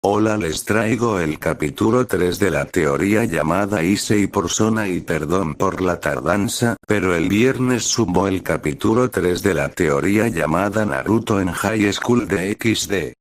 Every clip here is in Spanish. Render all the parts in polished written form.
Hola, les traigo el capítulo 3 de la teoría llamada Issei Persona y perdón por la tardanza, pero el viernes subo el capítulo 3 de la teoría llamada Naruto en High School de XD.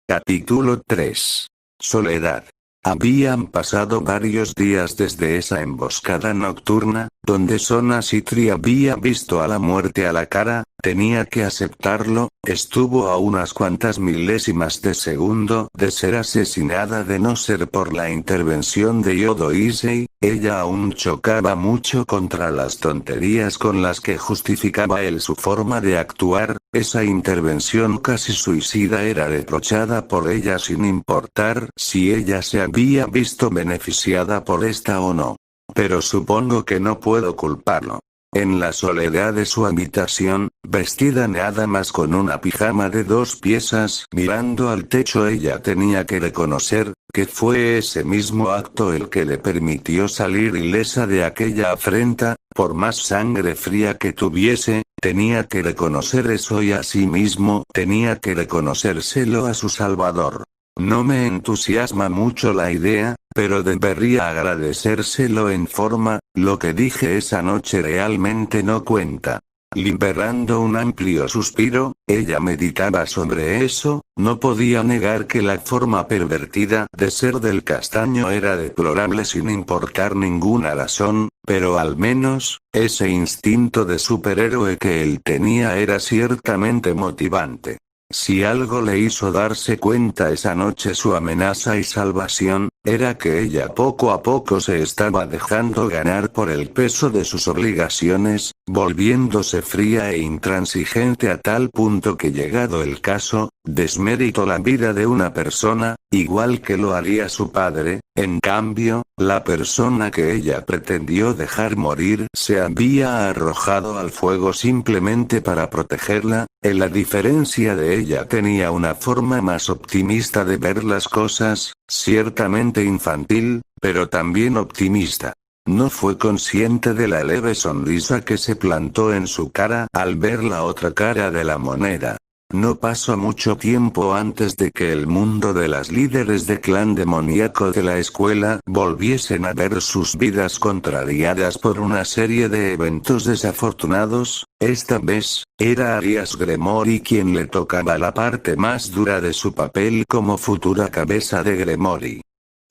Capítulo 3. Soledad. Habían pasado varios días desde esa emboscada nocturna, donde Sona Citri había visto a la muerte a la cara. Tenía que aceptarlo, estuvo a unas cuantas milésimas de segundo de ser asesinada de no ser por la intervención de Yodo Issei. Ella aún chocaba mucho contra las tonterías con las que justificaba él su forma de actuar. Esa intervención casi suicida era reprochada por ella sin importar si ella se había visto beneficiada por esta o no. Pero supongo que no puedo culparlo. En la soledad de su habitación, vestida nada más con una pijama de 2 piezas, mirando al techo, ella tenía que reconocer que fue ese mismo acto el que le permitió salir ilesa de aquella afrenta. Por más sangre fría que tuviese, tenía que reconocer eso y asimismo tenía que reconocérselo a su salvador. No me entusiasma mucho la idea, pero debería agradecérselo en forma. Lo que dije esa noche realmente no cuenta. Liberando un amplio suspiro, ella meditaba sobre eso. No podía negar que la forma pervertida de ser del castaño era deplorable sin importar ninguna razón, pero al menos, ese instinto de superhéroe que él tenía era ciertamente motivante. Si algo le hizo darse cuenta esa noche su amenaza y salvación, era que ella poco a poco se estaba dejando ganar por el peso de sus obligaciones, volviéndose fría e intransigente a tal punto que, llegado el caso, desmeritó la vida de una persona, igual que lo haría su padre. En cambio, la persona que ella pretendió dejar morir se había arrojado al fuego simplemente para protegerla. En la diferencia de ella tenía una forma más optimista de ver las cosas, ciertamente infantil, pero también optimista. No fue consciente de la leve sonrisa que se plantó en su cara al ver la otra cara de la moneda. No pasó mucho tiempo antes de que el mundo de las líderes de clan demoníaco de la escuela volviesen a ver sus vidas contrariadas por una serie de eventos desafortunados. Esta vez, era Arias Gremory quien le tocaba la parte más dura de su papel como futura cabeza de Gremory.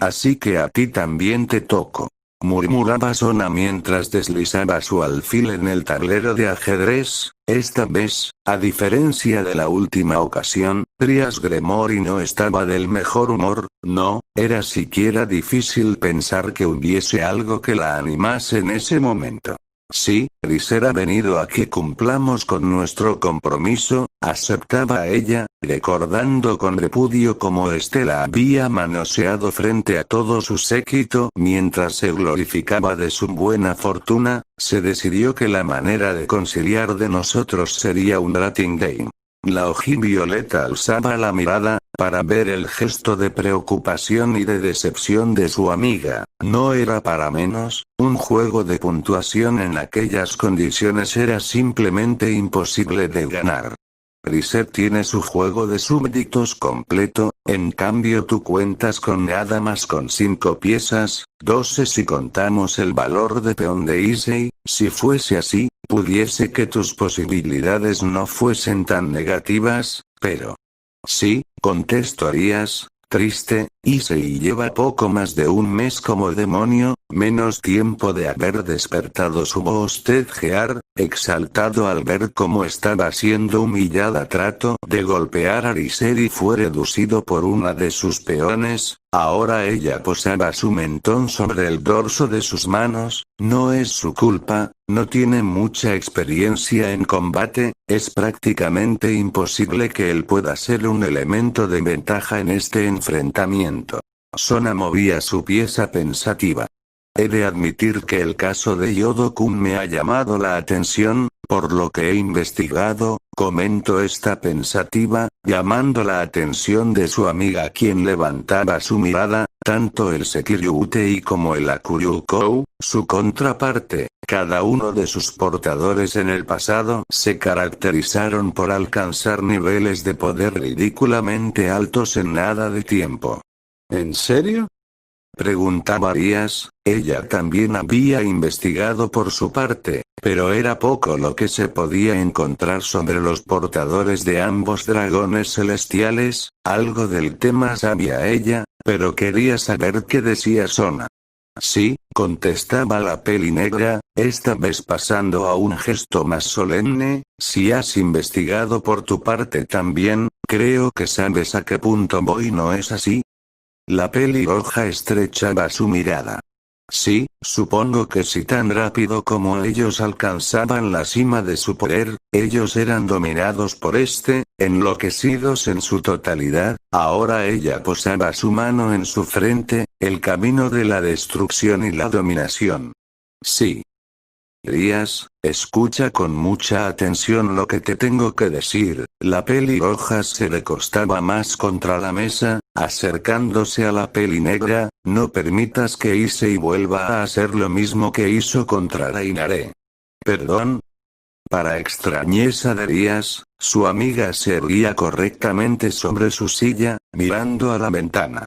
Así que a ti también te toco, murmuraba Sona mientras deslizaba su alfil en el tablero de ajedrez. Esta vez, a diferencia de la última ocasión, Arias Gremory no estaba del mejor humor. No era siquiera difícil pensar que hubiese algo que la animase en ese momento. Sí, Riser ha venido a que cumplamos con nuestro compromiso, aceptaba ella, recordando con repudio cómo Estela había manoseado frente a todo su séquito mientras se glorificaba de su buena fortuna. Se decidió que la manera de conciliar de nosotros sería un rating game. La ojivioleta alzaba la mirada, para ver el gesto de preocupación y de decepción de su amiga. No era para menos, un juego de puntuación en aquellas condiciones era simplemente imposible de ganar. Riser tiene su juego de súbditos completo, en cambio tú cuentas con nada más con 5 piezas, 12 si contamos el valor de peón de Issei. Si fuese así, pudiese que tus posibilidades no fuesen tan negativas, pero... Sí, contestó Arias, triste. Issei lleva poco más de un mes como demonio, menos tiempo de haber despertado su bostezear, exaltado al ver cómo estaba siendo humillada. Trató de golpear a Riser y fue reducido por una de sus peones. Ahora ella posaba su mentón sobre el dorso de sus manos. No es su culpa, no tiene mucha experiencia en combate, es prácticamente imposible que él pueda ser un elemento de ventaja en este enfrentamiento. Sona movía su pieza pensativa. He de admitir que el caso de Yodo-kun me ha llamado la atención, por lo que he investigado, comentó esta pensativa, llamando la atención de su amiga quien levantaba su mirada. Tanto el Sekiryutei como el Akuryukou, su contraparte, cada uno de sus portadores en el pasado se caracterizaron por alcanzar niveles de poder ridículamente altos en nada de tiempo. ¿En serio?, preguntaba Rías. Ella también había investigado por su parte, pero era poco lo que se podía encontrar sobre los portadores de ambos dragones celestiales. Algo del tema sabía ella, pero quería saber qué decía Sona. Sí, contestaba la peli negra, esta vez pasando a un gesto más solemne, si has investigado por tu parte también, creo que sabes a qué punto voy, ¿no es así? La pelirroja estrechaba su mirada. Sí, supongo que si tan rápido como ellos alcanzaban la cima de su poder, ellos eran dominados por enloquecidos en su totalidad. Ahora ella posaba su mano en su frente, el camino de la destrucción y la dominación. Sí. Rías, escucha con mucha atención lo que te tengo que decir. La pelirroja se recostaba más contra la mesa, acercándose a la peli negra. No permitas que Issei vuelva a hacer lo mismo que hizo contra Rainare. ¿Perdón? Para extrañeza de Rías, su amiga se erguía correctamente sobre su silla, mirando a la ventana.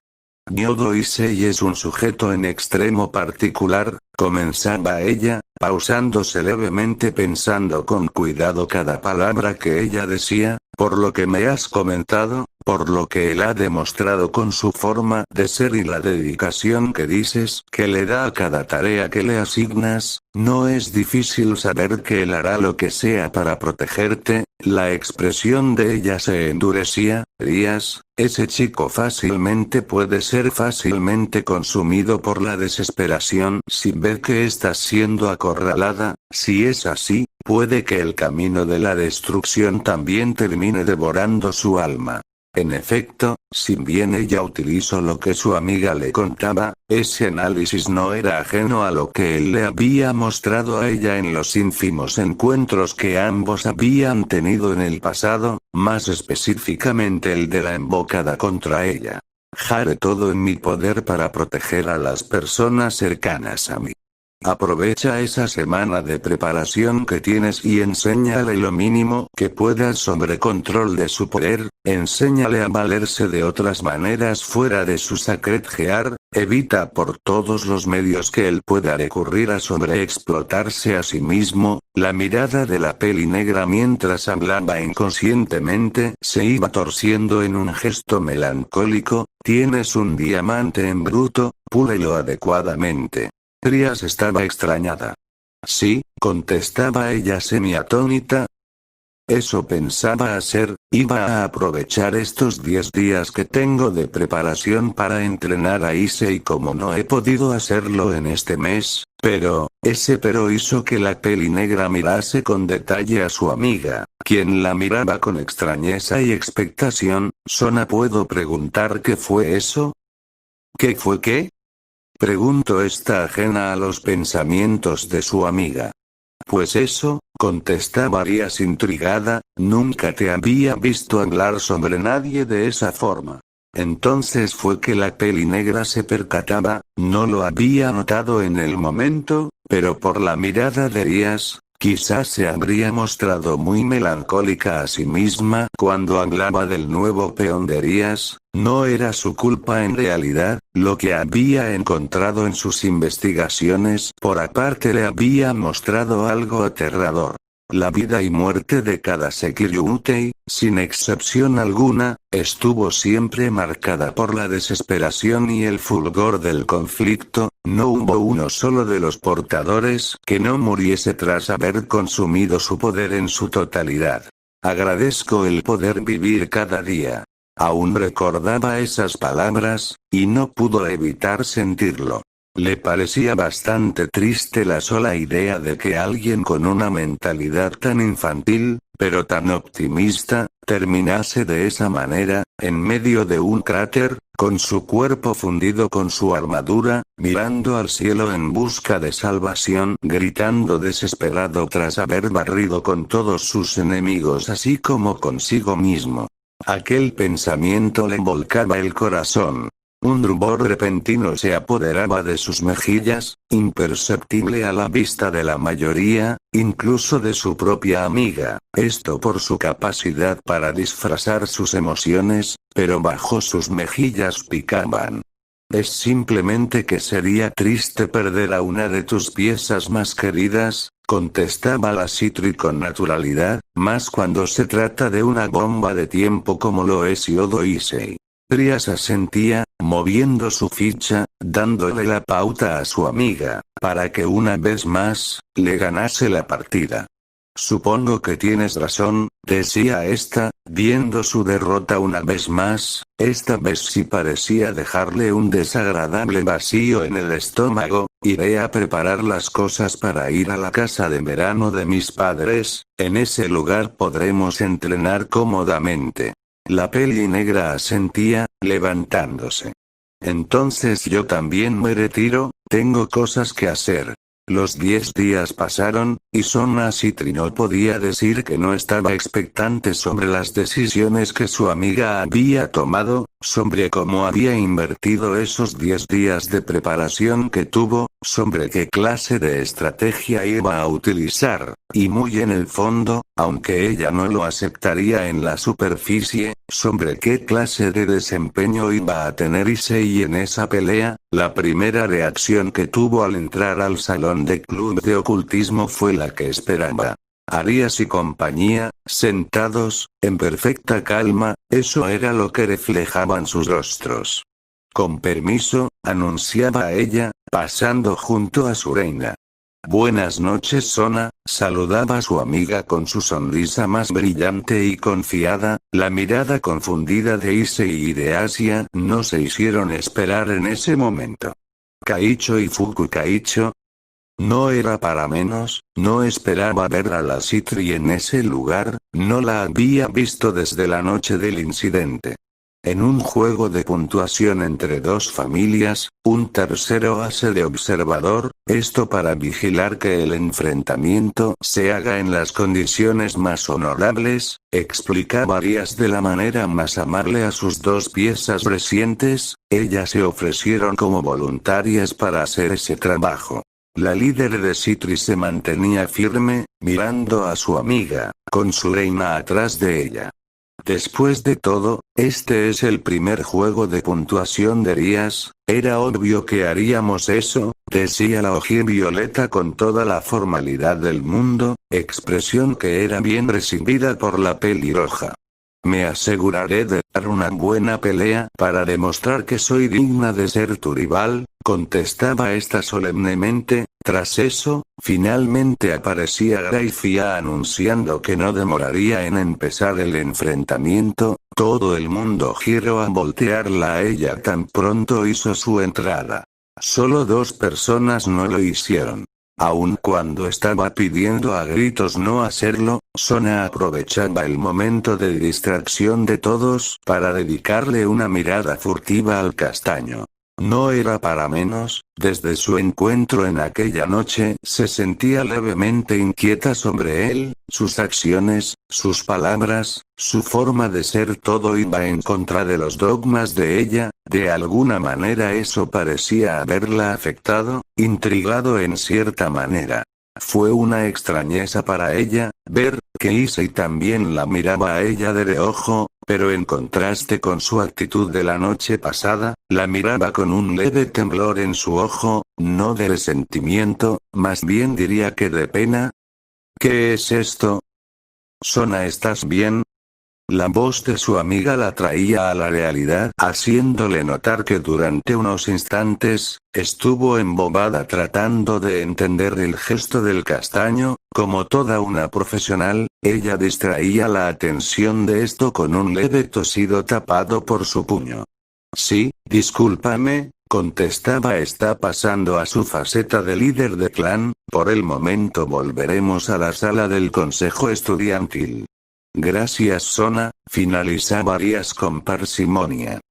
Nyodo Issei es un sujeto en extremo particular, comenzaba ella, pausándose levemente, pensando con cuidado cada palabra que ella decía, por lo que me has comentado, por lo que él ha demostrado con su forma de ser y la dedicación que dices que le da a cada tarea que le asignas, no es difícil saber que él hará lo que sea para protegerte. La expresión de ella se endurecía. Rías, ese chico fácilmente puede ser fácilmente consumido por la desesperación si ve que estás siendo acorralada. Si es así, puede que el camino de la destrucción también termine devorando su alma. En efecto, si bien ella utilizó lo que su amiga le contaba, ese análisis no era ajeno a lo que él le había mostrado a ella en los ínfimos encuentros que ambos habían tenido en el pasado, más específicamente el de la embocada contra ella. Haré todo en mi poder para proteger a las personas cercanas a mí. Aprovecha esa semana de preparación que tienes y enséñale lo mínimo que puedas sobre control de su poder, enséñale a valerse de otras maneras fuera de su Sacred Gear, evita por todos los medios que él pueda recurrir a sobreexplotarse a sí mismo. La mirada de la peli negra mientras hablaba inconscientemente se iba torciendo en un gesto melancólico. Tienes un diamante en bruto, púlelo adecuadamente. Rías estaba extrañada. Sí, contestaba ella semiatónita. Eso pensaba hacer, iba a aprovechar estos 10 días que tengo de preparación para entrenar a Issei como no he podido hacerlo en este mes, pero hizo que la peli negra mirase con detalle a su amiga, quien la miraba con extrañeza y expectación. Sona, ¿puedo preguntar qué fue eso? ¿Qué fue qué? Preguntó esta ajena a los pensamientos de su amiga. Pues eso, contestaba Rías intrigada, nunca te había visto hablar sobre nadie de esa forma. Entonces fue que la peli negra se percataba, no lo había notado en el momento, pero por la mirada de Rías, quizás se habría mostrado muy melancólica a sí misma cuando hablaba del nuevo peón de Rías. No era su culpa en realidad, lo que había encontrado en sus investigaciones por aparte le había mostrado algo aterrador. La vida y muerte de cada Sekiryutei, sin excepción alguna, estuvo siempre marcada por la desesperación y el fulgor del conflicto. No hubo uno solo de los portadores que no muriese tras haber consumido su poder en su totalidad. Agradezco el poder vivir cada día. Aún recordaba esas palabras, y no pudo evitar sentirlo. Le parecía bastante triste la sola idea de que alguien con una mentalidad tan infantil, pero tan optimista, terminase de esa manera, en medio de un cráter, con su cuerpo fundido con su armadura, mirando al cielo en busca de salvación, gritando desesperado tras haber barrido con todos sus enemigos así como consigo mismo. Aquel pensamiento le volcaba el corazón. Un rubor repentino se apoderaba de sus mejillas, imperceptible a la vista de la mayoría, incluso de su propia amiga, esto por su capacidad para disfrazar sus emociones, pero bajo sus mejillas picaban. Es simplemente que sería triste perder a una de tus piezas más queridas, contestaba la Citri con naturalidad, más cuando se trata de una bomba de tiempo como lo es Yodo Issei. Trias asentía, moviendo su ficha, dándole la pauta a su amiga, para que una vez más, le ganase la partida. Supongo que tienes razón, decía esta, viendo su derrota una vez más, esta vez sí parecía dejarle un desagradable vacío en el estómago. Iré a preparar las cosas para ir a la casa de verano de mis padres, en ese lugar podremos entrenar cómodamente. La peli negra asentía, levantándose. Entonces yo también me retiro, tengo cosas que hacer. Los 10 días pasaron, y Sona Citri no podía decir que no estaba expectante sobre las decisiones que su amiga había tomado, sobre cómo había invertido esos 10 días de preparación que tuvo, sobre qué clase de estrategia iba a utilizar, y muy en el fondo, aunque ella no lo aceptaría en la superficie, sobre qué clase de desempeño iba a tener Issei en esa pelea. La primera reacción que tuvo al entrar al salón de club de ocultismo fue la que esperaba. Arias y compañía, sentados, en perfecta calma, eso era lo que reflejaban sus rostros. Con permiso, anunciaba ella, pasando junto a su reina. Buenas noches Sona, saludaba a su amiga con su sonrisa más brillante y confiada, la mirada confundida de Issei y de Asia no se hicieron esperar en ese momento. Kaicho y Fuku Kaicho. No era para menos, no esperaba ver a la Citri en ese lugar, no la había visto desde la noche del incidente. En un juego de puntuación entre dos familias, un tercero hace de observador, esto para vigilar que el enfrentamiento se haga en las condiciones más honorables, explicaba Arias de la manera más amable a sus dos piezas recientes, ellas se ofrecieron como voluntarias para hacer ese trabajo. La líder de Citri se mantenía firme, mirando a su amiga, con su reina atrás de ella. Después de todo, este es el primer juego de puntuación de Arias, era obvio que haríamos eso, decía la ojivioleta con toda la formalidad del mundo, expresión que era bien recibida por la pelirroja. Me aseguraré de dar una buena pelea para demostrar que soy digna de ser tu rival, contestaba esta solemnemente. Tras eso, finalmente aparecía Graifia anunciando que no demoraría en empezar el enfrentamiento, todo el mundo giró a voltearla a ella tan pronto hizo su entrada. Solo 2 personas no lo hicieron. Aun cuando estaba pidiendo a gritos no hacerlo, Sona aprovechaba el momento de distracción de todos para dedicarle una mirada furtiva al castaño. No era para menos, desde su encuentro en aquella noche se sentía levemente inquieta sobre él, sus acciones, sus palabras, su forma de ser todo iba en contra de los dogmas de ella, de alguna manera eso parecía haberla afectado, intrigado en cierta manera. Fue una extrañeza para ella, ver que Issei también la miraba a ella de reojo, pero en contraste con su actitud de la noche pasada, la miraba con un leve temblor en su ojo, no de resentimiento, más bien diría que de pena. ¿Qué es esto? Sona, ¿estás bien? La voz de su amiga la traía a la realidad, haciéndole notar que durante unos instantes, estuvo embobada tratando de entender el gesto del castaño, como toda una profesional, ella distraía la atención de esto con un leve tosido tapado por su puño. Sí, discúlpame, contestaba, está pasando a su faceta de líder de clan, por el momento volveremos a la sala del consejo estudiantil. Gracias Sona, finalizaba Arias con parsimonia.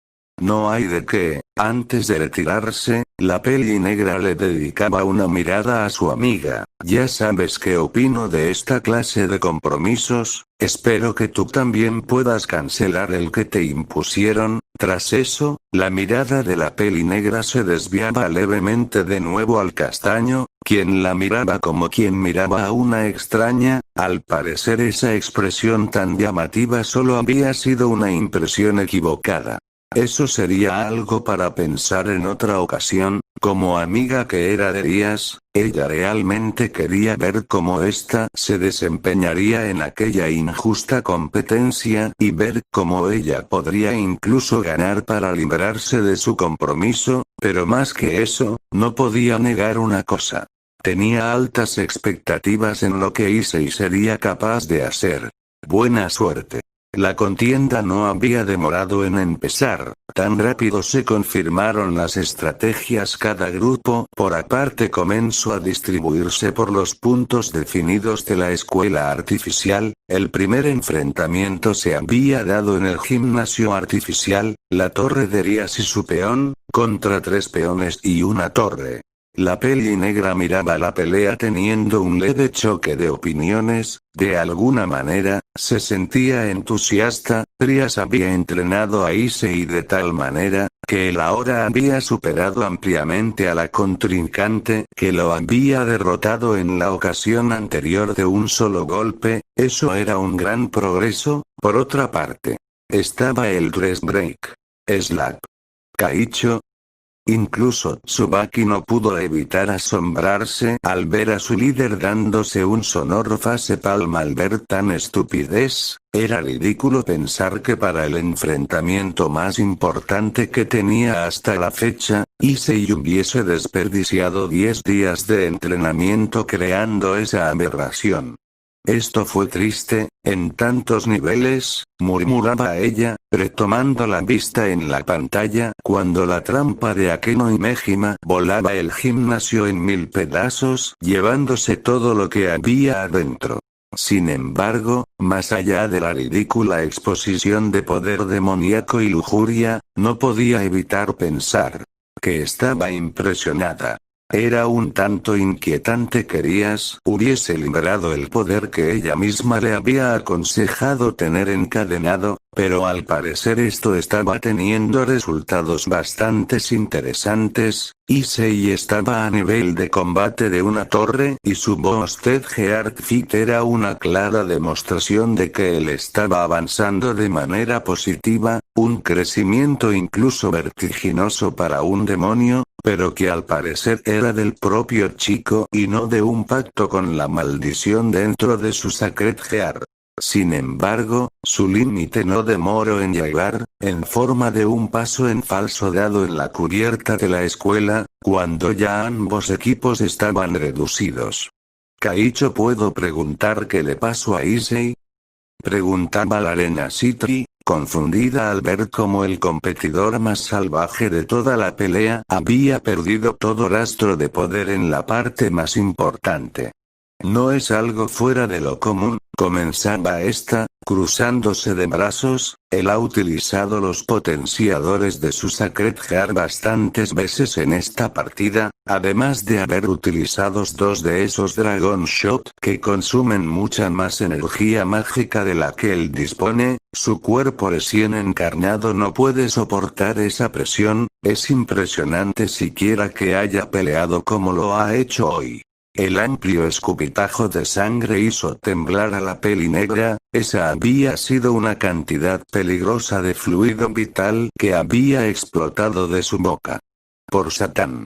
No hay de qué. Antes de retirarse, la peli negra le dedicaba una mirada a su amiga. Ya sabes qué opino de esta clase de compromisos, espero que tú también puedas cancelar el que te impusieron, Tras eso, la mirada de la peli negra se desviaba levemente de nuevo al castaño, quien la miraba como quien miraba a una extraña. Al parecer esa expresión tan llamativa solo había sido una impresión equivocada. Eso sería algo para pensar en otra ocasión. Como amiga que era de Díaz, ella realmente quería ver cómo ésta se desempeñaría en aquella injusta competencia y ver cómo ella podría incluso ganar para librarse de su compromiso, pero más que eso, no podía negar una cosa. Tenía altas expectativas en lo que Issei sería capaz de hacer. Buena suerte. La contienda no había demorado en empezar, tan rápido se confirmaron las estrategias. Cada grupo por aparte comenzó a distribuirse por los puntos definidos de la escuela artificial. El primer enfrentamiento se había dado en el gimnasio artificial, la torre de Díaz y su peón, contra 3 peones y una torre. La peli negra miraba la pelea teniendo un leve choque de opiniones. De alguna manera, se sentía entusiasta. Díaz había entrenado a Issei de tal manera, que él ahora había superado ampliamente a la contrincante que lo había derrotado en la ocasión anterior de un solo golpe. Eso era un gran progreso. Por otra parte, estaba el dress break. Slap. Kaicho. Incluso Tsubaki no pudo evitar asombrarse al ver a su líder dándose un sonoro facepalm al ver tan estupidez. Era ridículo pensar que para el enfrentamiento más importante que tenía hasta la fecha, Issei hubiese desperdiciado 10 días de entrenamiento creando esa aberración. Esto fue triste, en tantos niveles, murmuraba ella, retomando la vista en la pantalla cuando la trampa de Akeno y Mejima volaba el gimnasio en 1000 pedazos, llevándose todo lo que había adentro. Sin embargo, más allá de la ridícula exposición de poder demoníaco y lujuria, no podía evitar pensar que estaba impresionada. Era un tanto inquietante que Díaz hubiese liberado el poder que ella misma le había aconsejado tener encadenado, pero al parecer esto estaba teniendo resultados bastante interesantes. Issei estaba a nivel de combate de una torre y su Boosted Heart Fit era una clara demostración de que él estaba avanzando de manera positiva, un crecimiento incluso vertiginoso para un demonio, pero que al parecer era del propio chico y no de un pacto con la maldición dentro de su Sacred Heart. Sin embargo, su límite no demoró en llegar, en forma de un paso en falso dado en la cubierta de la escuela, cuando ya ambos equipos estaban reducidos. Kaicho, ¿puedo preguntar qué le pasó a Issei? Preguntaba la arena Citri, confundida al ver cómo el competidor más salvaje de toda la pelea había perdido todo rastro de poder en la parte más importante. No es algo fuera de lo común, comenzaba esta, cruzándose de brazos. Él ha utilizado los potenciadores de su Sacred Heart bastantes veces en esta partida, además de haber utilizado 2 de esos Dragon Shot que consumen mucha más energía mágica de la que él dispone. Su cuerpo recién encarnado no puede soportar esa presión. Es impresionante siquiera que haya peleado como lo ha hecho hoy. El amplio escupitajo de sangre hizo temblar a la peli negra. Esa había sido una cantidad peligrosa de fluido vital que había explotado de su boca. ¡Por Satán!,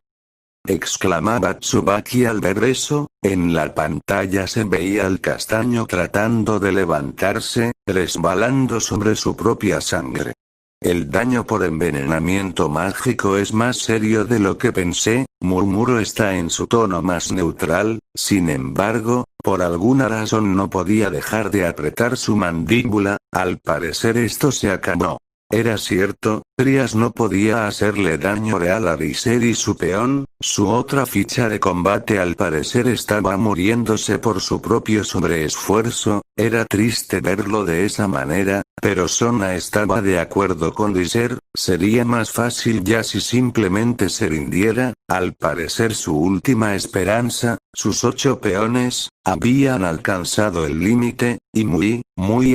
exclamaba Tsubaki al ver eso. En la pantalla se veía al castaño tratando de levantarse, resbalando sobre su propia sangre. El daño por envenenamiento mágico es más serio de lo que pensé, murmuró está en su tono más neutral. Sin embargo, por alguna razón no podía dejar de apretar su mandíbula. Al parecer esto se acabó. Era cierto, Díaz no podía hacerle daño real a Riser y su peón. Su otra ficha de combate al parecer estaba muriéndose por su propio sobreesfuerzo. Era triste verlo de esa manera, pero Sona estaba de acuerdo con Lizer. Sería más fácil ya si simplemente se rindiera. Al parecer su última esperanza, sus 8 peones, habían alcanzado el límite, y muy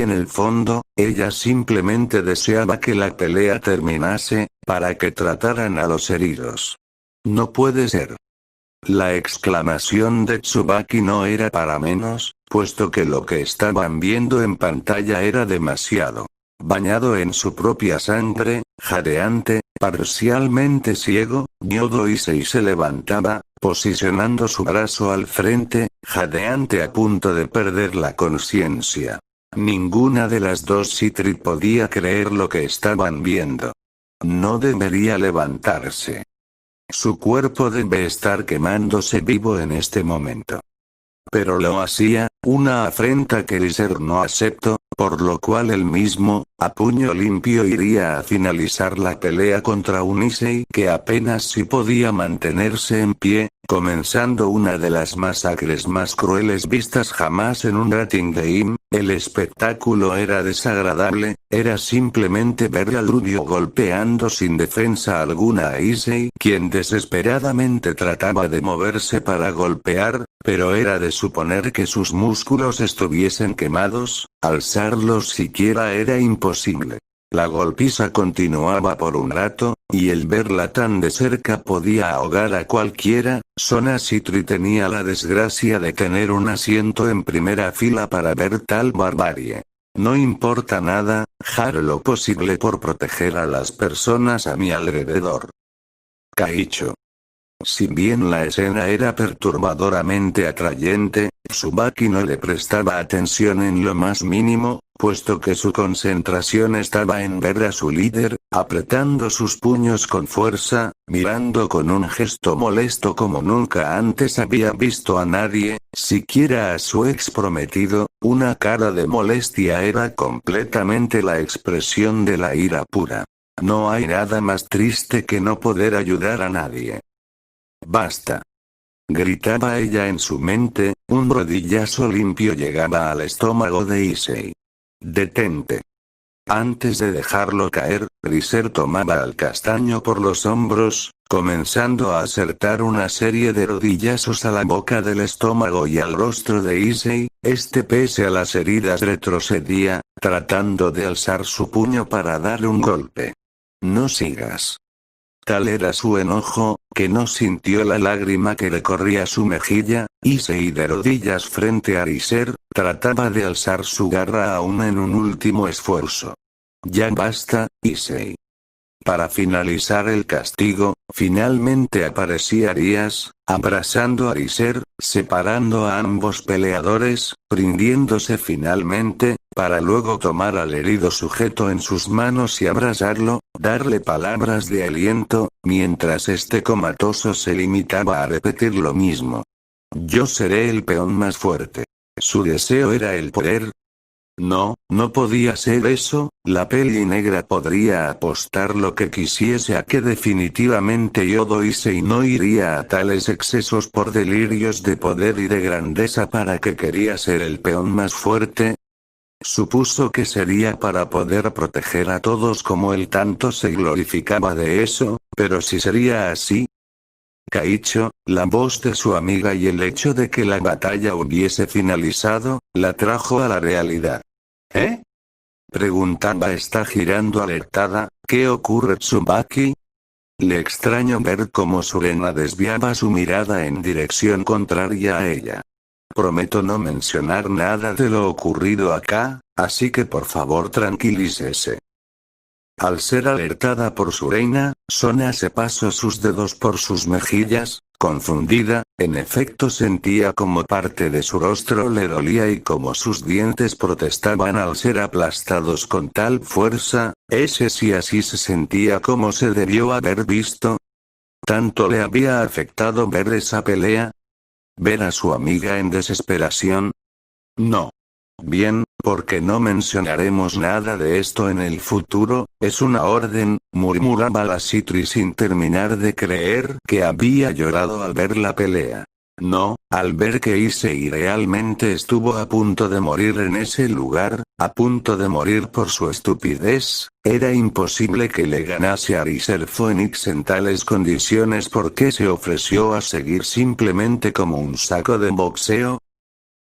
en el fondo, ella simplemente deseaba que la pelea terminase, para que trataran a los heridos. No puede ser. La exclamación de Tsubaki no era para menos, puesto que lo que estaban viendo en pantalla era demasiado. Bañado en su propia sangre, jadeante, parcialmente ciego, Yodo Issei se levantaba, posicionando su brazo al frente, jadeante a punto de perder la conciencia. Ninguna de las dos Citri podía creer lo que estaban viendo. No debería levantarse. Su cuerpo debe estar quemándose vivo en este momento. Pero lo hacía, una afrenta que Lizer no aceptó, por lo cual él mismo, a puño limpio iría a finalizar la pelea contra un Issei que apenas si podía mantenerse en pie, comenzando una de las masacres más crueles vistas jamás en un rating game. El espectáculo era desagradable, era simplemente ver al rubio golpeando sin defensa alguna a Issei, quien desesperadamente trataba de moverse para golpear, pero era de suponer que sus músculos estuviesen quemados. Alzarlos siquiera era imposible. La golpiza continuaba por un rato, y el verla tan de cerca podía ahogar a cualquiera. Sona Citri tenía la desgracia de tener un asiento en primera fila para ver tal barbarie. No importa nada, haré lo posible por proteger a las personas a mi alrededor. Kaicho. Si bien la escena era perturbadoramente atrayente, Tsubaki no le prestaba atención en lo más mínimo, puesto que su concentración estaba en ver a su líder, apretando sus puños con fuerza, mirando con un gesto molesto como nunca antes había visto a nadie, siquiera a su ex prometido. Una cara de molestia era completamente la expresión de la ira pura. No hay nada más triste que no poder ayudar a nadie. Basta. Gritaba ella en su mente, un rodillazo limpio llegaba al estómago de Issei. Detente. Antes de dejarlo caer, Lizer tomaba al castaño por los hombros, comenzando a acertar una serie de rodillazos a la boca del estómago y al rostro de Issei. Pese a las heridas retrocedía, tratando de alzar su puño para darle un golpe. No sigas. Tal era su enojo, que no sintió la lágrima que le corría su mejilla. Issei de rodillas frente a Lizer, trataba de alzar su garra aún en un último esfuerzo. Ya basta, Issei. Para finalizar el castigo, finalmente aparecía Arias, abrazando a Lizer, separando a ambos peleadores, rindiéndose finalmente, para luego tomar al herido sujeto en sus manos y abrazarlo, darle palabras de aliento, mientras este comatoso se limitaba a repetir lo mismo. Yo seré el peón más fuerte. Su deseo era el poder. No podía ser eso. La peli negra podría apostar lo que quisiese a que definitivamente Yodo Issei no iría a tales excesos por delirios de poder y de grandeza para que quería ser el peón más fuerte. Supuso que sería para poder proteger a todos como él tanto se glorificaba de eso, pero si sería así. Kaicho, la voz de su amiga y el hecho de que la batalla hubiese finalizado, la trajo a la realidad. ¿Eh? Preguntaba está girando alertada. ¿Qué ocurre, Tsubaki? Le extraño ver cómo Surena desviaba su mirada en dirección contraria a ella. Prometo no mencionar nada de lo ocurrido acá, así que por favor tranquilícese. Al ser alertada por su reina, Sona se pasó sus dedos por sus mejillas, confundida. En efecto sentía como parte de su rostro le dolía y como sus dientes protestaban al ser aplastados con tal fuerza. Si así se sentía como se debió haber visto. ¿Tanto le había afectado ver esa pelea? ¿Ver a su amiga en desesperación? No. Bien, porque no mencionaremos nada de esto en el futuro, es una orden, murmuraba la Citri sin terminar de creer que había llorado al ver la pelea. No, al ver que Issei realmente estuvo a punto de morir en ese lugar, a punto de morir por su estupidez, era imposible que le ganase a Riser Phoenix en tales condiciones porque se ofreció a seguir simplemente como un saco de boxeo.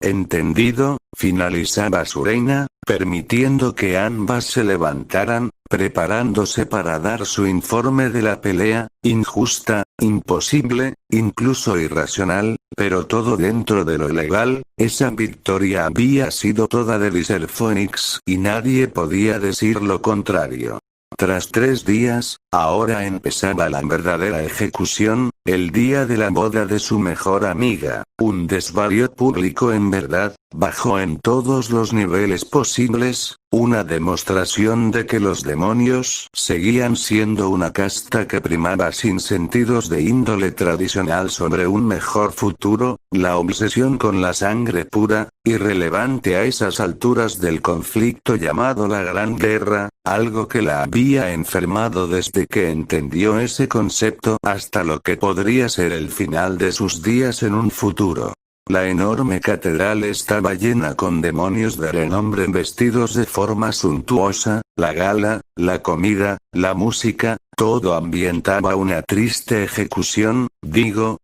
Entendido, finalizaba su reina, permitiendo que ambas se levantaran, preparándose para dar su informe de la pelea, injusta, imposible, incluso irracional, pero todo dentro de lo legal. Esa victoria había sido toda de Riser Phoenix y nadie podía decir lo contrario. Tras 3 días, ahora empezaba la verdadera ejecución, el día de la boda de su mejor amiga, un desvarío público en verdad, bajó en todos los niveles posibles, una demostración de que los demonios seguían siendo una casta que primaba sin sentidos de índole tradicional sobre un mejor futuro, la obsesión con la sangre pura, irrelevante a esas alturas del conflicto llamado la Gran Guerra, algo que la había enfermado desde que entendió ese concepto hasta lo que podría ser el final de sus días en un futuro. La enorme catedral estaba llena con demonios de renombre vestidos de forma suntuosa, la gala, la comida, la música, todo ambientaba una triste ejecución,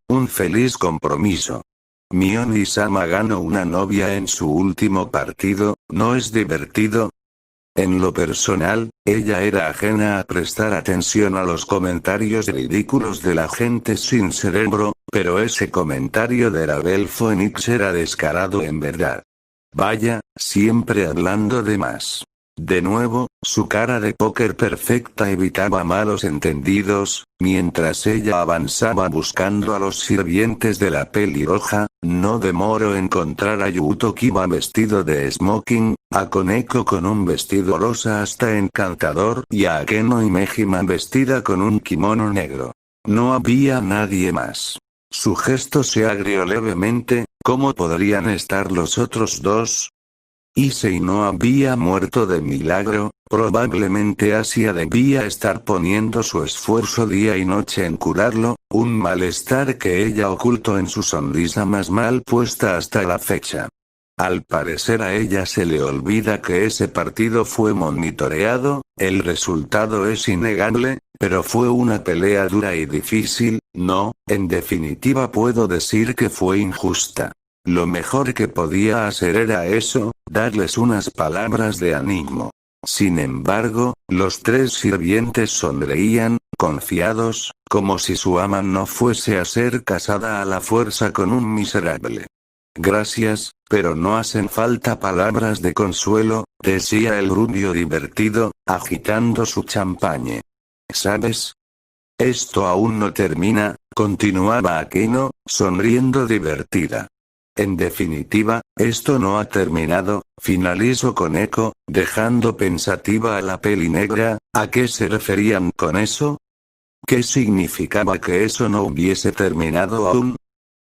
un feliz compromiso. Mioni-sama ganó una novia en su último partido, ¿no es divertido? En lo personal, ella era ajena a prestar atención a los comentarios ridículos de la gente sin cerebro, pero ese comentario de Rabel Phoenix era descarado en verdad. Vaya, siempre hablando de más. De nuevo, su cara de póker perfecta evitaba malos entendidos, mientras ella avanzaba buscando a los sirvientes de la pelirroja. No demoró en encontrar a Yuto Kiba vestido de smoking, a Koneko con un vestido rosa hasta encantador y a Akeno y Mejima vestida con un kimono negro. No había nadie más. Su gesto se agrió levemente. ¿Cómo podrían estar los otros dos? Issei no había muerto de milagro, probablemente Asia debía estar poniendo su esfuerzo día y noche en curarlo, un malestar que ella ocultó en su sonrisa más mal puesta hasta la fecha. Al parecer a ella se le olvida que ese partido fue monitoreado, el resultado es innegable, pero fue una pelea dura y difícil, no, en definitiva puedo decir que fue injusta. Lo mejor que podía hacer era eso, darles unas palabras de ánimo. Sin embargo, los 3 sirvientes sonreían, confiados, como si su ama no fuese a ser casada a la fuerza con un miserable. Gracias, pero no hacen falta palabras de consuelo, decía el rubio divertido, agitando su champaña. ¿Sabes? Esto aún no termina, continuaba Akeno, sonriendo divertida. En definitiva, esto no ha terminado, finalizó Koneko, dejando pensativa a la peli negra. ¿A qué se referían con eso? ¿Qué significaba que eso no hubiese terminado aún?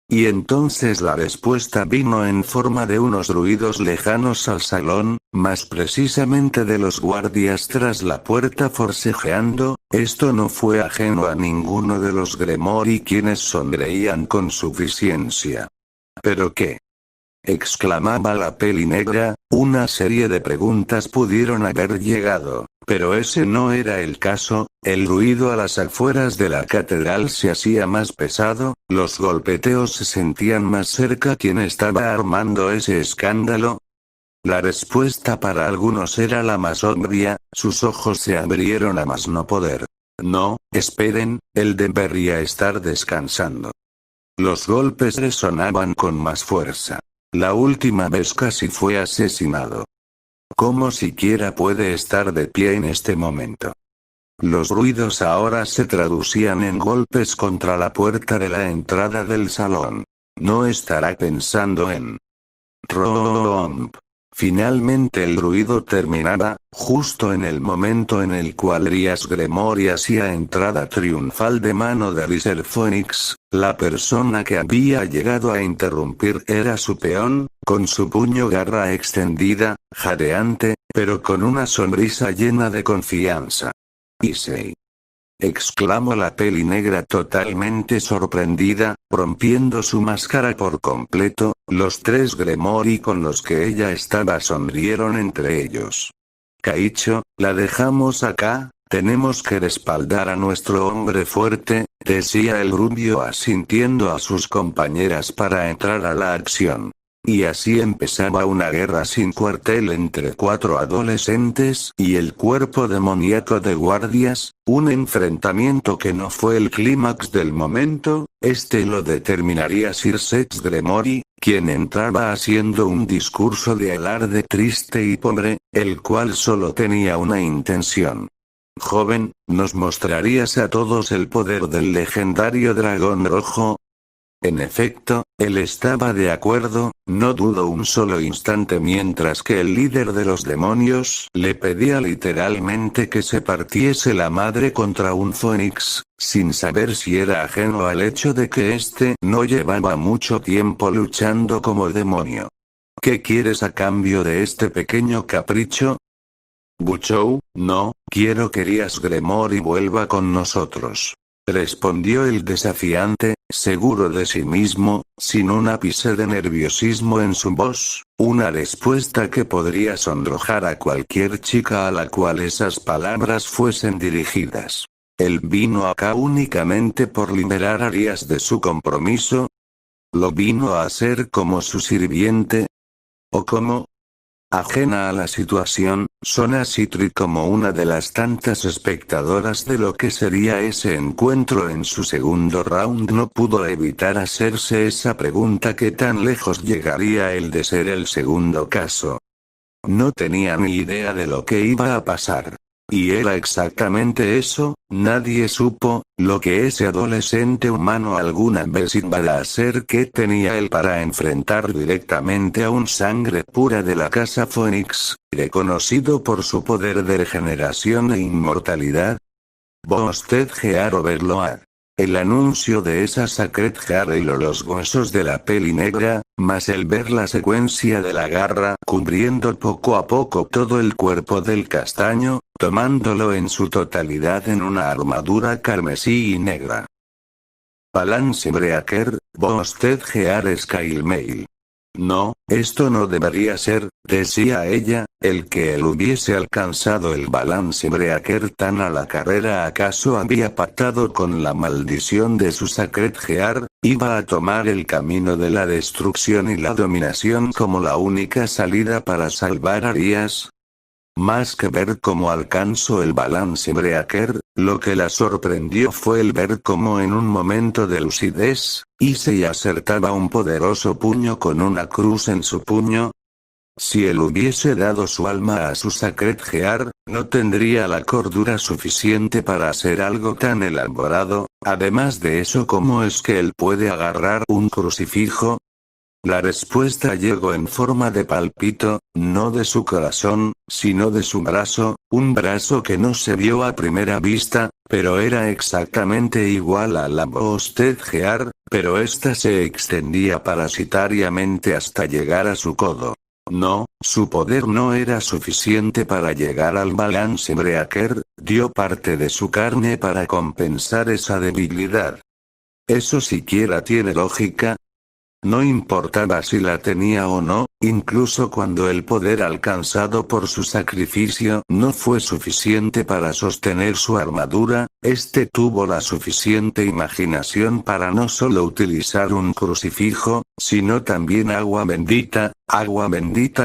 Y entonces la respuesta vino en forma de unos ruidos lejanos al salón, más precisamente de los guardias tras la puerta forcejeando. Esto no fue ajeno a ninguno de los Gremori quienes sonreían con suficiencia. ¿Pero qué? Exclamaba la peli negra, una serie de preguntas pudieron haber llegado, pero ese no era el caso. El ruido a las afueras de la catedral se hacía más pesado, los golpeteos se sentían más cerca. ¿Quién estaba armando ese escándalo? La respuesta para algunos era la más obvia, sus ojos se abrieron a más no poder. No, esperen, él debería estar descansando. Los golpes resonaban con más fuerza. La última vez casi fue asesinado. ¿Cómo siquiera puede estar de pie en este momento? Los ruidos ahora se traducían en golpes contra la puerta de la entrada del salón. No estará pensando en... Romp. Finalmente el ruido terminaba, justo en el momento en el cual Rias Gremory hacía entrada triunfal de mano de Riser Phoenix. La persona que había llegado a interrumpir era su peón, con su puño garra extendida, jadeante, pero con una sonrisa llena de confianza. «Issei», exclamó la peli negra totalmente sorprendida, rompiendo su máscara por completo. Los tres Gremory con los que ella estaba sonrieron entre ellos. «Kaicho, la dejamos acá, tenemos que respaldar a nuestro hombre fuerte», decía el rubio asintiendo a sus compañeras para entrar a la acción. Y así empezaba una guerra sin cuartel entre cuatro adolescentes y el cuerpo demoníaco de guardias, un enfrentamiento que no fue el clímax del momento, lo determinaría Sir Sex Gremory, quien entraba haciendo un discurso de alarde triste y pobre, el cual solo tenía una intención. «Joven, ¿nos mostrarías a todos el poder del legendario dragón rojo?». En efecto, él estaba de acuerdo, no dudó un solo instante mientras que el líder de los demonios le pedía literalmente que se partiese la madre contra un Fénix, sin saber si era ajeno al hecho de que éste no llevaba mucho tiempo luchando como demonio. «¿Qué quieres a cambio de este pequeño capricho?». «Buchou, no, quiero que Rias Gremory vuelva con nosotros», respondió el desafiante, seguro de sí mismo, sin un ápice de nerviosismo en su voz, una respuesta que podría sonrojar a cualquier chica a la cual esas palabras fuesen dirigidas. Él vino acá únicamente por liberar a Rias de su compromiso. ¿Lo vino a hacer como su sirviente? ¿O como? Ajena a la situación, Sona Citri como una de las tantas espectadoras de lo que sería ese encuentro en su segundo round no pudo evitar hacerse esa pregunta: ¿qué tan lejos llegaría el de ser el segundo caso? No tenía ni idea de lo que iba a pasar. Y era exactamente eso, nadie supo, lo que ese adolescente humano alguna vez iba a hacer. ¿Qué tenía él para enfrentar directamente a un sangre pura de la casa Fénix, reconocido por su poder de regeneración e inmortalidad? Boosted Gear Overload. El anuncio de esa Sacred Gear y los huesos de la peli negra, más el ver la secuencia de la garra cubriendo poco a poco todo el cuerpo del castaño, tomándolo en su totalidad en una armadura carmesí y negra. Balance Breaker, Boosted Gear Skymail. No, esto no debería ser, decía ella, el que él hubiese alcanzado el balance breaker tan a la carrera. ¿Acaso había pactado con la maldición de su Sacred Gear? ¿Iba a tomar el camino de la destrucción y la dominación como la única salida para salvar a Rias? Más que ver cómo alcanzó el balance breaker, lo que la sorprendió fue el ver cómo en un momento de lucidez, Issei acertaba un poderoso puño con una cruz en su puño. Si él hubiese dado su alma a su Sacred Gear, no tendría la cordura suficiente para hacer algo tan elaborado. Además de eso, ¿cómo es que él puede agarrar un crucifijo? La respuesta llegó en forma de palpito, no de su corazón, sino de su brazo, un brazo que no se vio a primera vista, pero era exactamente igual a la Boosted Gear, pero esta se extendía parasitariamente hasta llegar a su codo. No, su poder no era suficiente para llegar al balance breaker, dio parte de su carne para compensar esa debilidad. ¿Eso siquiera tiene lógica? No importaba si la tenía o no, incluso cuando el poder alcanzado por su sacrificio no fue suficiente para sostener su armadura, tuvo la suficiente imaginación para no solo utilizar un crucifijo, sino también agua bendita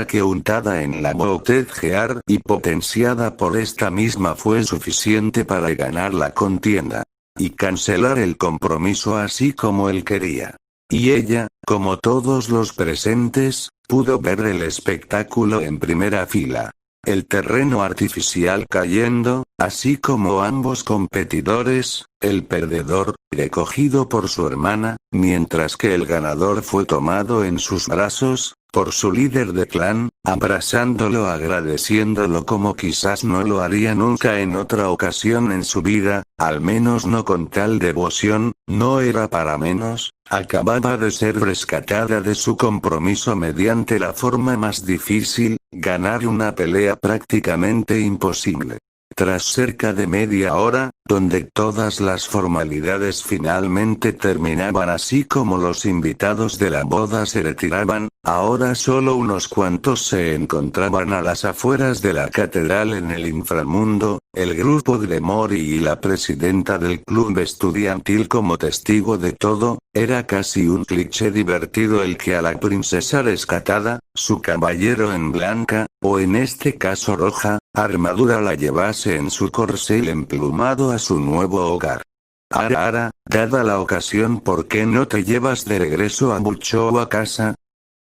que untada en la Boosted Gear y potenciada por esta misma fue suficiente para ganar la contienda. Y cancelar el compromiso así como él quería. Y ella, como todos los presentes, pudo ver el espectáculo en primera fila. El terreno artificial cayendo, así como ambos competidores, el perdedor, recogido por su hermana, mientras que el ganador fue tomado en sus brazos, por su líder de clan, abrazándolo, agradeciéndolo como quizás no lo haría nunca en otra ocasión en su vida, al menos no con tal devoción. No era para menos, acababa de ser rescatada de su compromiso mediante la forma más difícil, ganar una pelea prácticamente imposible. Tras cerca de media hora, donde todas las formalidades finalmente terminaban así como los invitados de la boda se retiraban, ahora solo unos cuantos se encontraban a las afueras de la catedral en el inframundo, el grupo Gremory y la presidenta del club estudiantil como testigo de todo. Era casi un cliché divertido el que a la princesa rescatada, su caballero en blanca, o en este caso roja, armadura la llevase en su corcel emplumado a su nuevo hogar. Ara, dada la ocasión, ¿por qué no te llevas de regreso a Buchou a casa?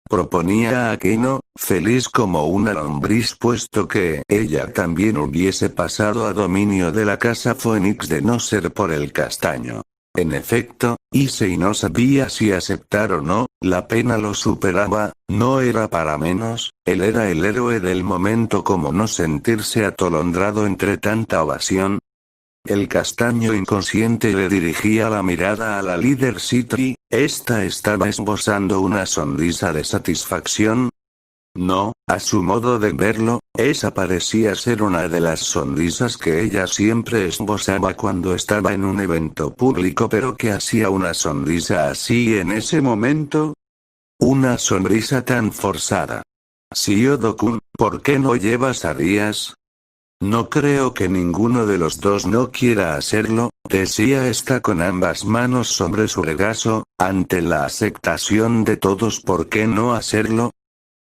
Proponía Akeno, feliz como una lombriz puesto que ella también hubiese pasado a dominio de la casa Phoenix de no ser por el castaño. En efecto, Issei no sabía si aceptar o no, la pena lo superaba, no era para menos, él era el héroe del momento, como no sentirse atolondrado entre tanta ovación. El castaño inconsciente le dirigía la mirada a la líder Citri, esta estaba esbozando una sonrisa de satisfacción. No, a su modo de verlo, esa parecía ser una de las sonrisas que ella siempre esbozaba cuando estaba en un evento público, pero ¿qué hacía una sonrisa así en ese momento? Una sonrisa tan forzada. Shiodo-kun, ¿por qué no llevas a Rías? No creo que ninguno de los dos no quiera hacerlo, decía esta con ambas manos sobre su regazo, ante la aceptación de todos, ¿por qué no hacerlo?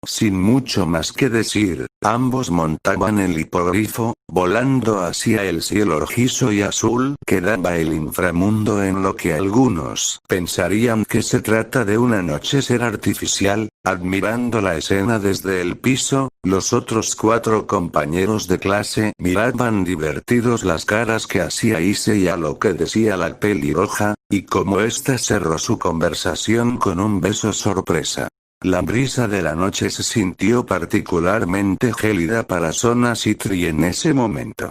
Sin mucho más que decir, ambos montaban el hipogrifo, volando hacia el cielo rojizo y azul que daba el inframundo, en lo que algunos pensarían que se trata de un anochecer artificial. Admirando la escena desde el piso, los otros 4 compañeros de clase miraban divertidos las caras que hacía Issei a lo que decía la pelirroja, y como ésta cerró su conversación con un beso sorpresa. La brisa de la noche se sintió particularmente gélida para Sona Citri en ese momento.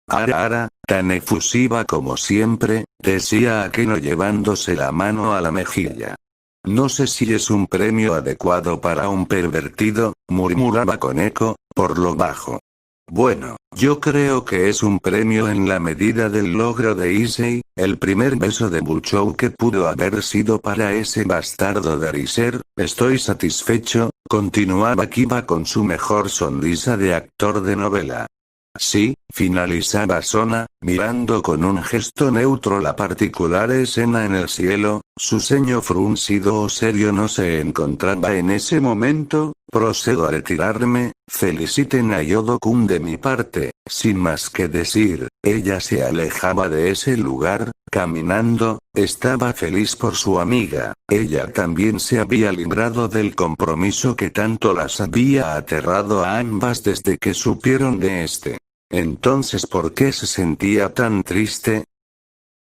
Ara, tan efusiva como siempre, decía Akeno llevándose la mano a la mejilla. No sé si es un premio adecuado para un pervertido, murmuraba con eco, por lo bajo. Bueno, yo creo que es un premio en la medida del logro de Issei, el primer beso de Buchou que pudo haber sido para ese bastardo de Riser. Estoy satisfecho, continuaba Kiba con su mejor sonrisa de actor de novela. Sí, finalizaba Sona, mirando con un gesto neutro la particular escena en el cielo. Su ceño fruncido o serio no se encontraba en ese momento. Procedo a retirarme, feliciten a Yodo-kun de mi parte. Sin más que decir, ella se alejaba de ese lugar, caminando. Estaba feliz por su amiga, ella también se había librado del compromiso que tanto las había aterrado a ambas desde que supieron de este. Entonces, ¿por qué se sentía tan triste?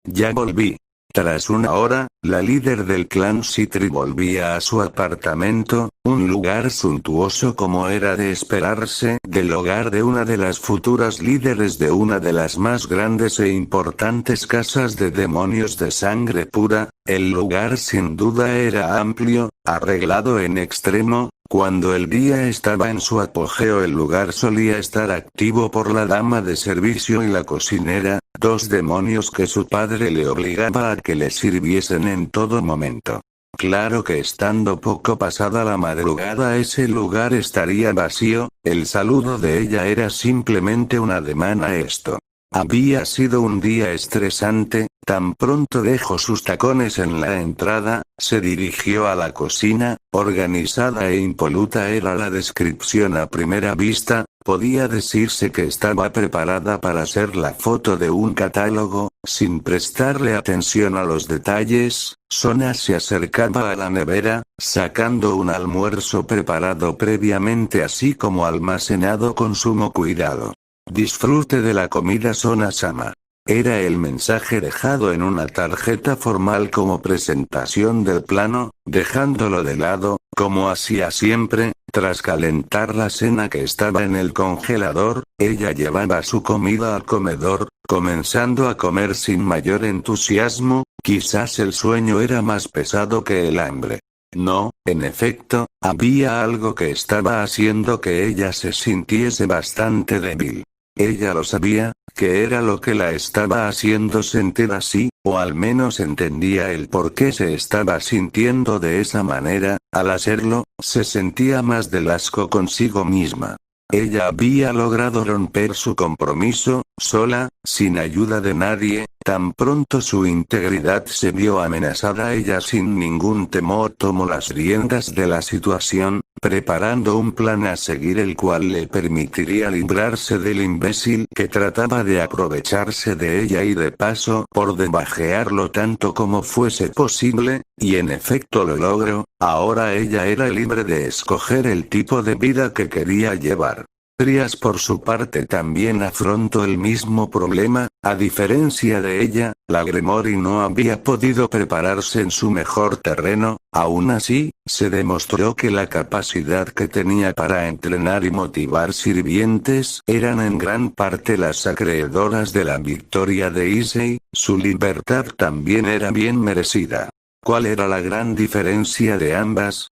Ya volví. Tras una hora, la líder del clan Citri volvía a su apartamento, un lugar suntuoso como era de esperarse del hogar de una de las futuras líderes de una de las más grandes e importantes casas de demonios de sangre pura. El lugar sin duda era amplio, arreglado en extremo. Cuando el día estaba en su apogeo, el lugar solía estar activo por la dama de servicio y la cocinera, 2 demonios que su padre le obligaba a que le sirviesen en todo momento. Claro que estando poco pasada la madrugada ese lugar estaría vacío. El saludo de ella era simplemente un ademán a esto. Había sido un día estresante. Tan pronto dejó sus tacones en la entrada, se dirigió a la cocina. Organizada e impoluta era la descripción a primera vista. Podía decirse que estaba preparada para ser la foto de un catálogo. Sin prestarle atención a los detalles, Sona se acercaba a la nevera, sacando un almuerzo preparado previamente así como almacenado con sumo cuidado. Disfrute de la comida, Sona-sama. Era el mensaje dejado en una tarjeta formal como presentación del plano, dejándolo de lado, como hacía siempre, tras calentar la cena que estaba en el congelador, ella llevaba su comida al comedor, comenzando a comer sin mayor entusiasmo, quizás el sueño era más pesado que el hambre. No, en efecto, había algo que estaba haciendo que ella se sintiese bastante débil. Ella lo sabía, que era lo que la estaba haciendo sentir así, o al menos entendía el por qué se estaba sintiendo de esa manera. Al hacerlo, se sentía más del asco consigo misma. Ella había logrado romper su compromiso, sola, sin ayuda de nadie. Tan pronto su integridad se vio amenazada, ella sin ningún temor tomó las riendas de la situación, preparando un plan a seguir el cual le permitiría librarse del imbécil que trataba de aprovecharse de ella y de paso por debajearlo tanto como fuese posible, y en efecto lo logró. Ahora ella era libre de escoger el tipo de vida que quería llevar. Trias por su parte también afrontó el mismo problema. A diferencia de ella, la Gremory no había podido prepararse en su mejor terreno. Aún así, se demostró que la capacidad que tenía para entrenar y motivar sirvientes eran en gran parte las acreedoras de la victoria de Issei. Su libertad también era bien merecida. ¿Cuál era la gran diferencia de ambas?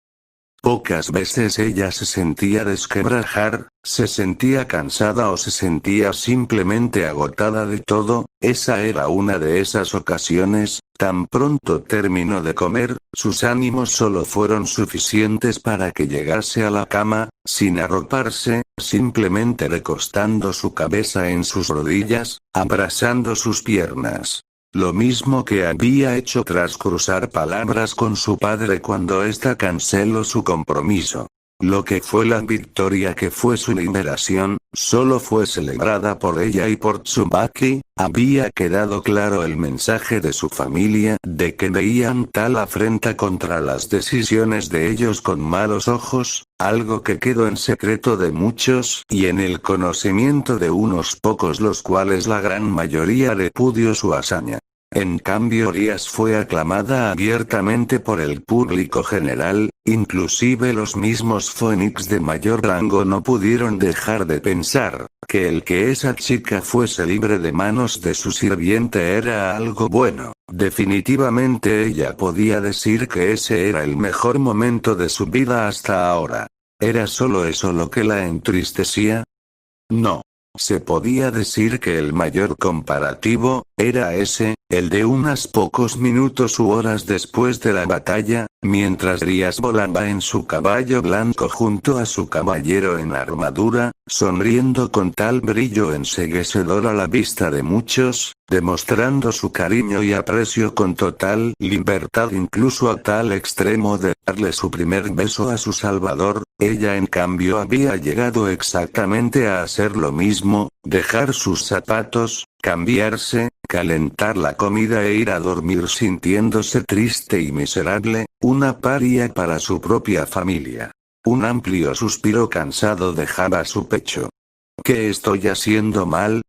Pocas veces ella se sentía desquebrajar, se sentía cansada o se sentía simplemente agotada de todo. Esa era una de esas ocasiones. Tan pronto terminó de comer, sus ánimos solo fueron suficientes para que llegase a la cama, sin arroparse, simplemente recostando su cabeza en sus rodillas, abrazando sus piernas. Lo mismo que había hecho tras cruzar palabras con su padre cuando ésta canceló su compromiso. Lo que fue la victoria que fue su liberación, solo fue celebrada por ella y por Tsubaki. Había quedado claro el mensaje de su familia de que veían tal afrenta contra las decisiones de ellos con malos ojos, algo que quedó en secreto de muchos y en el conocimiento de unos pocos, los cuales la gran mayoría repudió su hazaña. En cambio Rías fue aclamada abiertamente por el público general, inclusive los mismos Phoenix de mayor rango no pudieron dejar de pensar que el que esa chica fuese libre de manos de su sirviente era algo bueno. Definitivamente ella podía decir que ese era el mejor momento de su vida hasta ahora. ¿Era solo eso lo que la entristecía? No. Se podía decir que el mayor comparativo era ese, el de unos pocos minutos u horas después de la batalla, mientras Rías volaba en su caballo blanco junto a su caballero en armadura, sonriendo con tal brillo enceguecedor a la vista de muchos, demostrando su cariño y aprecio con total libertad, incluso a tal extremo de darle su primer beso a su salvador. Ella en cambio había llegado exactamente a hacer lo mismo, dejar sus zapatos, cambiarse, calentar la comida e ir a dormir sintiéndose triste y miserable, una paria para su propia familia. Un amplio suspiro cansado dejaba su pecho. ¿Qué estoy haciendo mal?,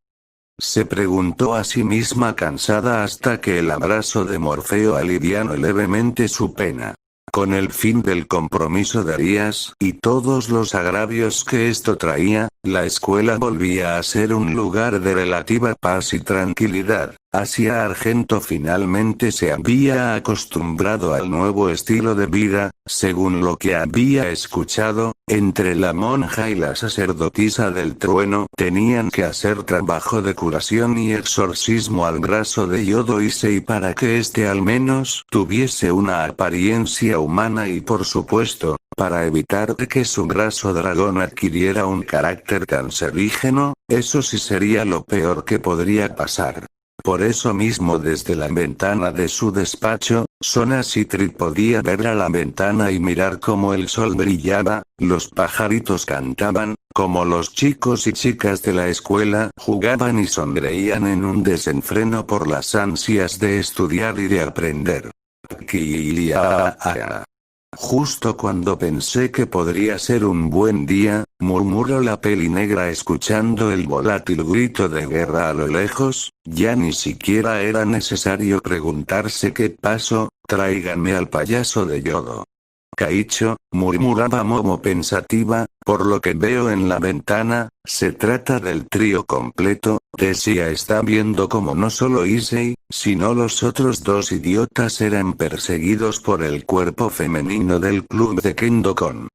se preguntó a sí misma cansada hasta que el abrazo de Morfeo alivianó levemente su pena. Con el fin del compromiso de Rías y todos los agravios que esto traía, la escuela volvía a ser un lugar de relativa paz y tranquilidad. Asia Argento finalmente se había acostumbrado al nuevo estilo de vida, según lo que había escuchado, entre la monja y la sacerdotisa del trueno tenían que hacer trabajo de curación y exorcismo al brazo de Yodo Issei para que éste al menos tuviese una apariencia humana y por supuesto, para evitar que su brazo dragón adquiriera un carácter cancerígeno. Eso sí sería lo peor que podría pasar. Por eso mismo desde la ventana de su despacho, Sona Citri podía ver a la ventana y mirar cómo el sol brillaba, los pajaritos cantaban, como los chicos y chicas de la escuela jugaban y sonreían en un desenfreno por las ansias de estudiar y de aprender. Justo cuando pensé que podría ser un buen día, murmuró la peli negra escuchando el volátil grito de guerra a lo lejos, ya ni siquiera era necesario preguntarse qué pasó, tráiganme al payaso de yodo. Kaicho, murmuraba Momo pensativa, por lo que veo en la ventana, se trata del trío completo. Tessia está viendo como no solo Issei, sino los otros dos idiotas eran perseguidos por el cuerpo femenino del club de Kendo con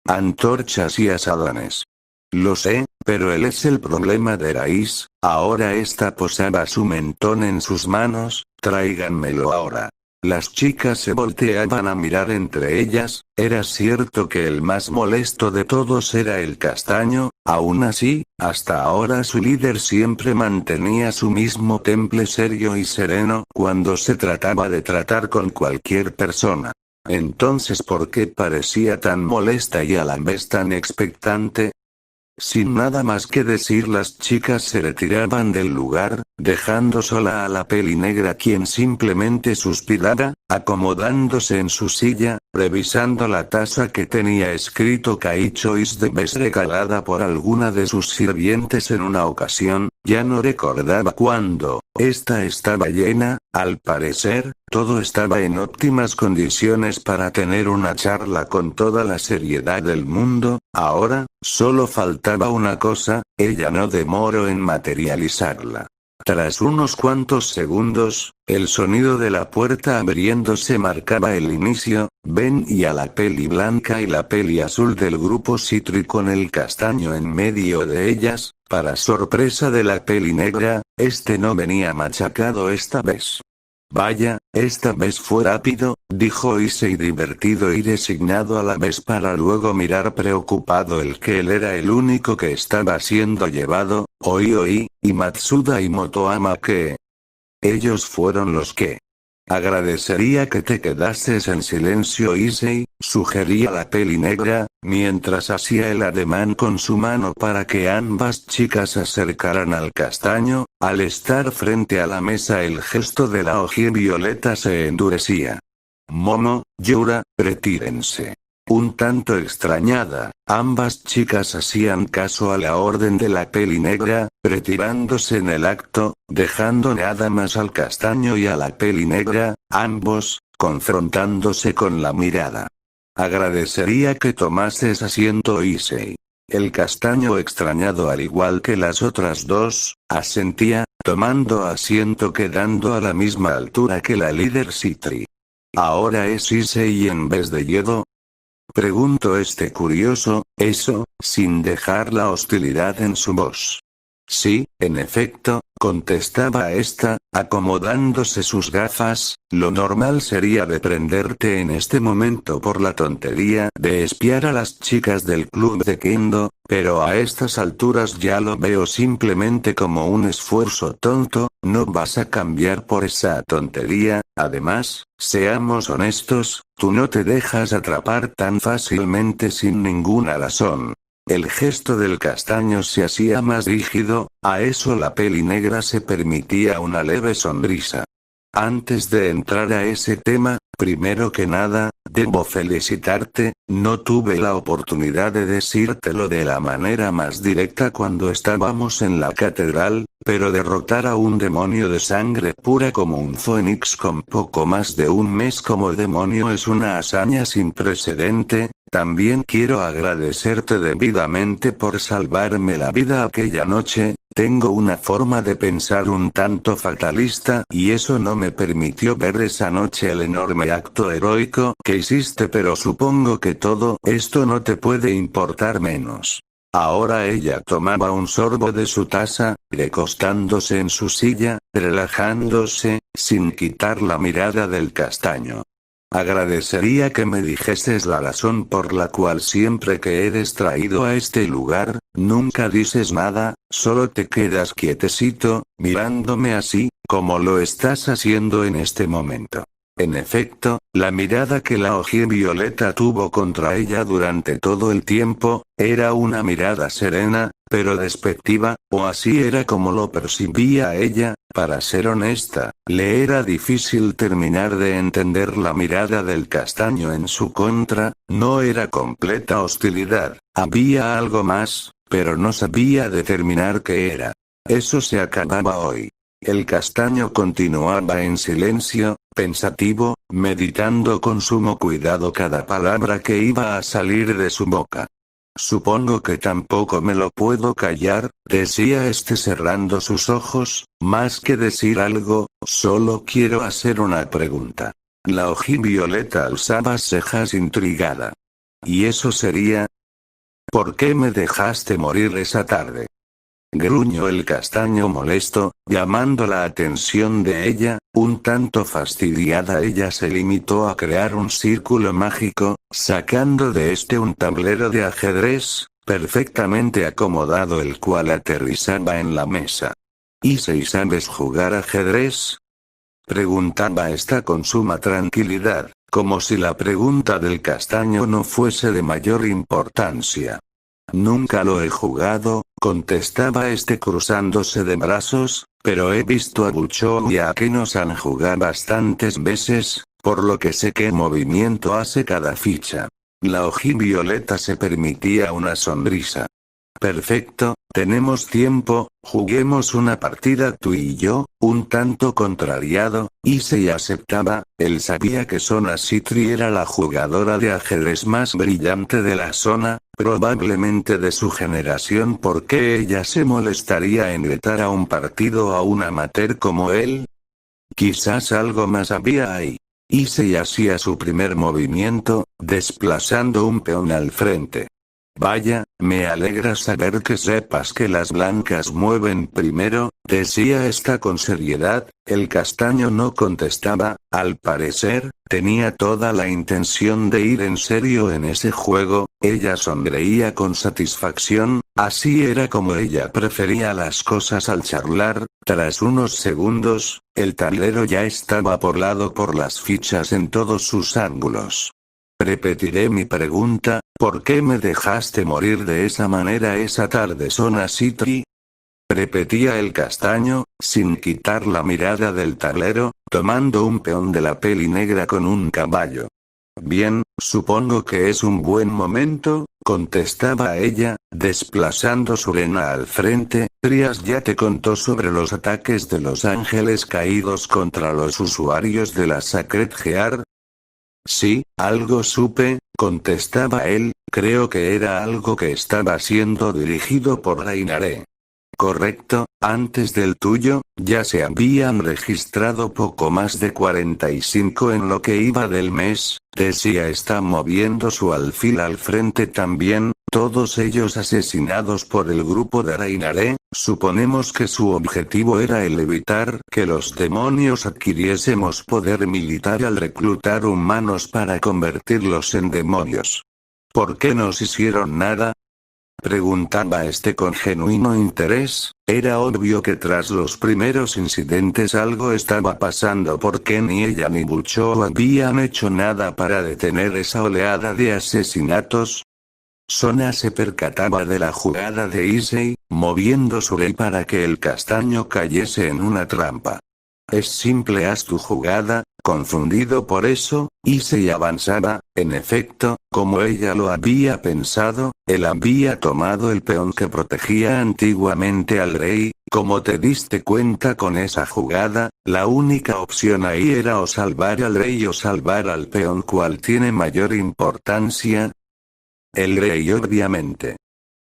antorchas y asadones. Lo sé, pero él es el problema de Raíz, ahora esta posaba su mentón en sus manos, tráiganmelo ahora. Las chicas se volteaban a mirar entre ellas, era cierto que el más molesto de todos era el castaño, aún así, hasta ahora su líder siempre mantenía su mismo temple serio y sereno cuando se trataba de tratar con cualquier persona. Entonces, ¿por qué parecía tan molesta y a la vez tan expectante? Sin nada más que decir, las chicas se retiraban del lugar, dejando sola a la peli negra, quien simplemente suspiraba, acomodándose en su silla, revisando la taza que tenía escrito Kaicho is the best regalada por alguna de sus sirvientes en una ocasión, ya no recordaba cuándo. Esta estaba llena, al parecer, todo estaba en óptimas condiciones para tener una charla con toda la seriedad del mundo. Ahora, solo faltaba una cosa, ella no demoró en materializarla. Tras unos cuantos segundos, el sonido de la puerta abriéndose marcaba el inicio. Ben y a la peli blanca y la peli azul del grupo Citri con el castaño en medio de ellas. Para sorpresa de la peli negra, este no venía machacado esta vez. Vaya, esta vez fue rápido, dijo Issei divertido y resignado a la vez, para luego mirar preocupado el que él era el único que estaba siendo llevado. Oí, y Matsuda y Motoama que... Ellos fueron los que... Agradecería que te quedases en silencio, Issei, sugería la peli negra, mientras hacía el ademán con su mano para que ambas chicas se acercaran al castaño. Al estar frente a la mesa, el gesto de la hoja violeta se endurecía. Momo, Yura, retírense. Un tanto extrañada, ambas chicas hacían caso a la orden de la peli negra, retirándose en el acto, dejando nada más al castaño y a la peli negra, ambos, confrontándose con la mirada. Agradecería que tomases asiento, Issei. El castaño, extrañado al igual que las otras dos, asentía, tomando asiento quedando a la misma altura que la líder Citri. ¿Ahora es Issei en vez de Yodo? Preguntó este curioso, eso, sin dejar la hostilidad en su voz. Sí, en efecto, contestaba esta, acomodándose sus gafas. Lo normal sería reprenderte en este momento por la tontería de espiar a las chicas del club de Kendo, pero a estas alturas ya lo veo simplemente como un esfuerzo tonto. No vas a cambiar por esa tontería. Además, seamos honestos, tú no te dejas atrapar tan fácilmente sin ninguna razón. El gesto del castaño se hacía más rígido, a eso la peli negra se permitía una leve sonrisa. Antes de entrar a ese tema, primero que nada, debo felicitarte, no tuve la oportunidad de decírtelo de la manera más directa cuando estábamos en la catedral, pero derrotar a un demonio de sangre pura como un Fénix con poco más de un mes como demonio es una hazaña sin precedente. También quiero agradecerte debidamente por salvarme la vida aquella noche. Tengo una forma de pensar un tanto fatalista, y eso no me permitió ver esa noche el enorme acto heroico que hiciste, pero supongo que todo esto no te puede importar menos. Ahora ella tomaba un sorbo de su taza, recostándose en su silla, relajándose, sin quitar la mirada del castaño. Agradecería que me dijeses la razón por la cual siempre que eres traído a este lugar, nunca dices nada, solo te quedas quietecito, mirándome así, como lo estás haciendo en este momento. En efecto, la mirada que la hoja violeta tuvo contra ella durante todo el tiempo, era una mirada serena, pero despectiva, o así era como lo percibía ella. Para ser honesta, le era difícil terminar de entender la mirada del castaño en su contra. No era completa hostilidad, había algo más, pero no sabía determinar qué era. Eso se acababa hoy. El castaño continuaba en silencio, pensativo, meditando con sumo cuidado cada palabra que iba a salir de su boca. Supongo que tampoco me lo puedo callar, decía este cerrando sus ojos, más que decir algo, solo quiero hacer una pregunta. La ojivioleta alzaba cejas intrigada. ¿Y eso sería? ¿Por qué me dejaste morir esa tarde? Gruñó el castaño molesto, llamando la atención de ella. Un tanto fastidiada, ella se limitó a crear un círculo mágico, sacando de este un tablero de ajedrez, perfectamente acomodado, el cual aterrizaba en la mesa. ¿Y si sabes jugar ajedrez? Preguntaba esta con suma tranquilidad, como si la pregunta del castaño no fuese de mayor importancia. Nunca lo he jugado, contestaba este cruzándose de brazos, pero he visto a Buchou y a Kenos-san jugar bastantes veces, por lo que sé qué movimiento hace cada ficha. La ojivioleta se permitía una sonrisa. Perfecto, tenemos tiempo, juguemos una partida tú y yo. Un tanto contrariado, Issei aceptaba. Él sabía que Sona Citri era la jugadora de ajedrez más brillante de la zona, probablemente de su generación. ¿Por qué ella se molestaría en vetar a un partido a un amateur como él? Quizás algo más había ahí. Issei hacía su primer movimiento, desplazando un peón al frente. Vaya, me alegra saber que sepas que las blancas mueven primero, decía esta con seriedad. El castaño no contestaba, al parecer, tenía toda la intención de ir en serio en ese juego. Ella sonreía con satisfacción, así era como ella prefería las cosas al charlar. Tras unos segundos, el tablero ya estaba poblado por las fichas en todos sus ángulos. Repetiré mi pregunta, ¿por qué me dejaste morir de esa manera esa tarde, Sona Citri? Repetía el castaño, sin quitar la mirada del tablero, tomando un peón de la peli negra con un caballo. Bien, supongo que es un buen momento, contestaba ella, desplazando su rena al frente. Trias ya te contó sobre los ataques de los ángeles caídos contra los usuarios de la Sacred Gear. Sí, algo supe, contestaba él, creo que era algo que estaba siendo dirigido por Rainare. Correcto, antes del tuyo, ya se habían registrado poco más de 45 en lo que iba del mes, decía está moviendo su alfil al frente también, todos ellos asesinados por el grupo de Rainare. Suponemos que su objetivo era el evitar que los demonios adquiriésemos poder militar al reclutar humanos para convertirlos en demonios. ¿Por qué nos hicieron nada? Preguntaba este con genuino interés. Era obvio que tras los primeros incidentes algo estaba pasando porque ni ella ni Buchou habían hecho nada para detener esa oleada de asesinatos. Sona se percataba de la jugada de Issei, moviendo su rey para que el castaño cayese en una trampa. Es simple, haz tu jugada. Confundido por eso, Issei avanzaba. En efecto, como ella lo había pensado, él había tomado el peón que protegía antiguamente al rey. Como te diste cuenta con esa jugada, la única opción ahí era o salvar al rey o salvar al peón. ¿Cuál tiene mayor importancia? El rey, obviamente.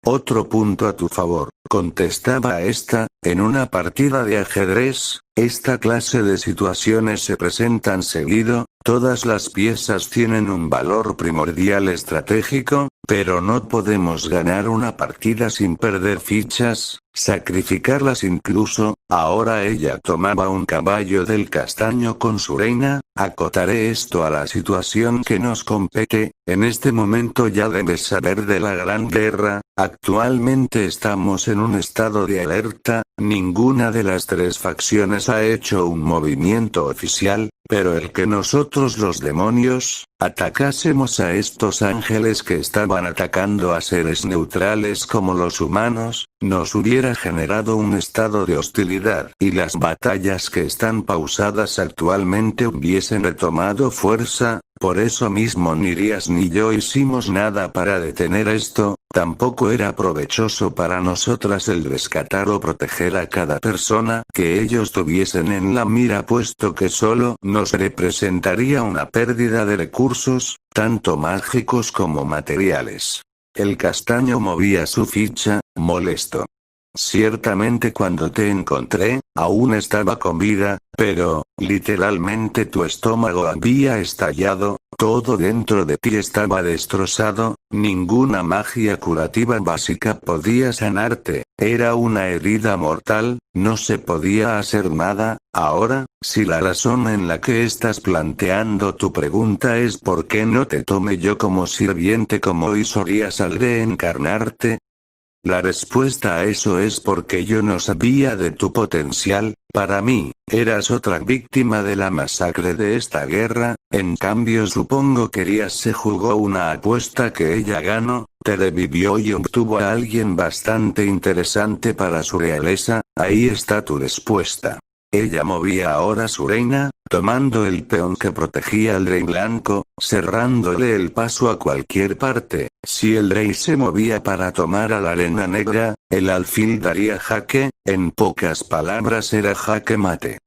Otro punto a tu favor, contestaba esta. En una partida de ajedrez, esta clase de situaciones se presentan seguido. Todas las piezas tienen un valor primordial estratégico, pero no podemos ganar una partida sin perder fichas, sacrificarlas incluso. Ahora ella tomaba un caballo del castaño con su reina. Acotaré esto a la situación que nos compete. En este momento ya debes saber de la Gran Guerra. Actualmente estamos en un estado de alerta, ninguna de las tres facciones ha hecho un movimiento oficial, pero el que nosotros los demonios, atacásemos a estos ángeles que estaban atacando a seres neutrales como los humanos, nos hubiera generado un estado de hostilidad, y las batallas que están pausadas actualmente hubiesen retomado fuerza. Por eso mismo ni Rías ni yo hicimos nada para detener esto. Tampoco era provechoso para nosotras el rescatar o proteger a cada persona que ellos tuviesen en la mira, puesto que solo nos representaría una pérdida de recursos, tanto mágicos como materiales. El castaño movía su ficha, molesto. Ciertamente cuando te encontré, aún estaba con vida, pero, literalmente tu estómago había estallado, todo dentro de ti estaba destrozado, ninguna magia curativa básica podía sanarte, era una herida mortal, no se podía hacer nada. Ahora, si la razón en la que estás planteando tu pregunta es por qué no te tomé yo como sirviente como hizo Rías al reencarnarte, la respuesta a eso es porque yo no sabía de tu potencial. Para mí, eras otra víctima de la masacre de esta guerra. En cambio supongo que Rías se jugó una apuesta que ella ganó, te revivió y obtuvo a alguien bastante interesante para su realeza. Ahí está tu respuesta. Ella movía ahora su reina, tomando el peón que protegía al rey blanco, cerrándole el paso a cualquier parte. Si el rey se movía para tomar a la arena negra, el alfil daría jaque, en pocas palabras era jaque mate.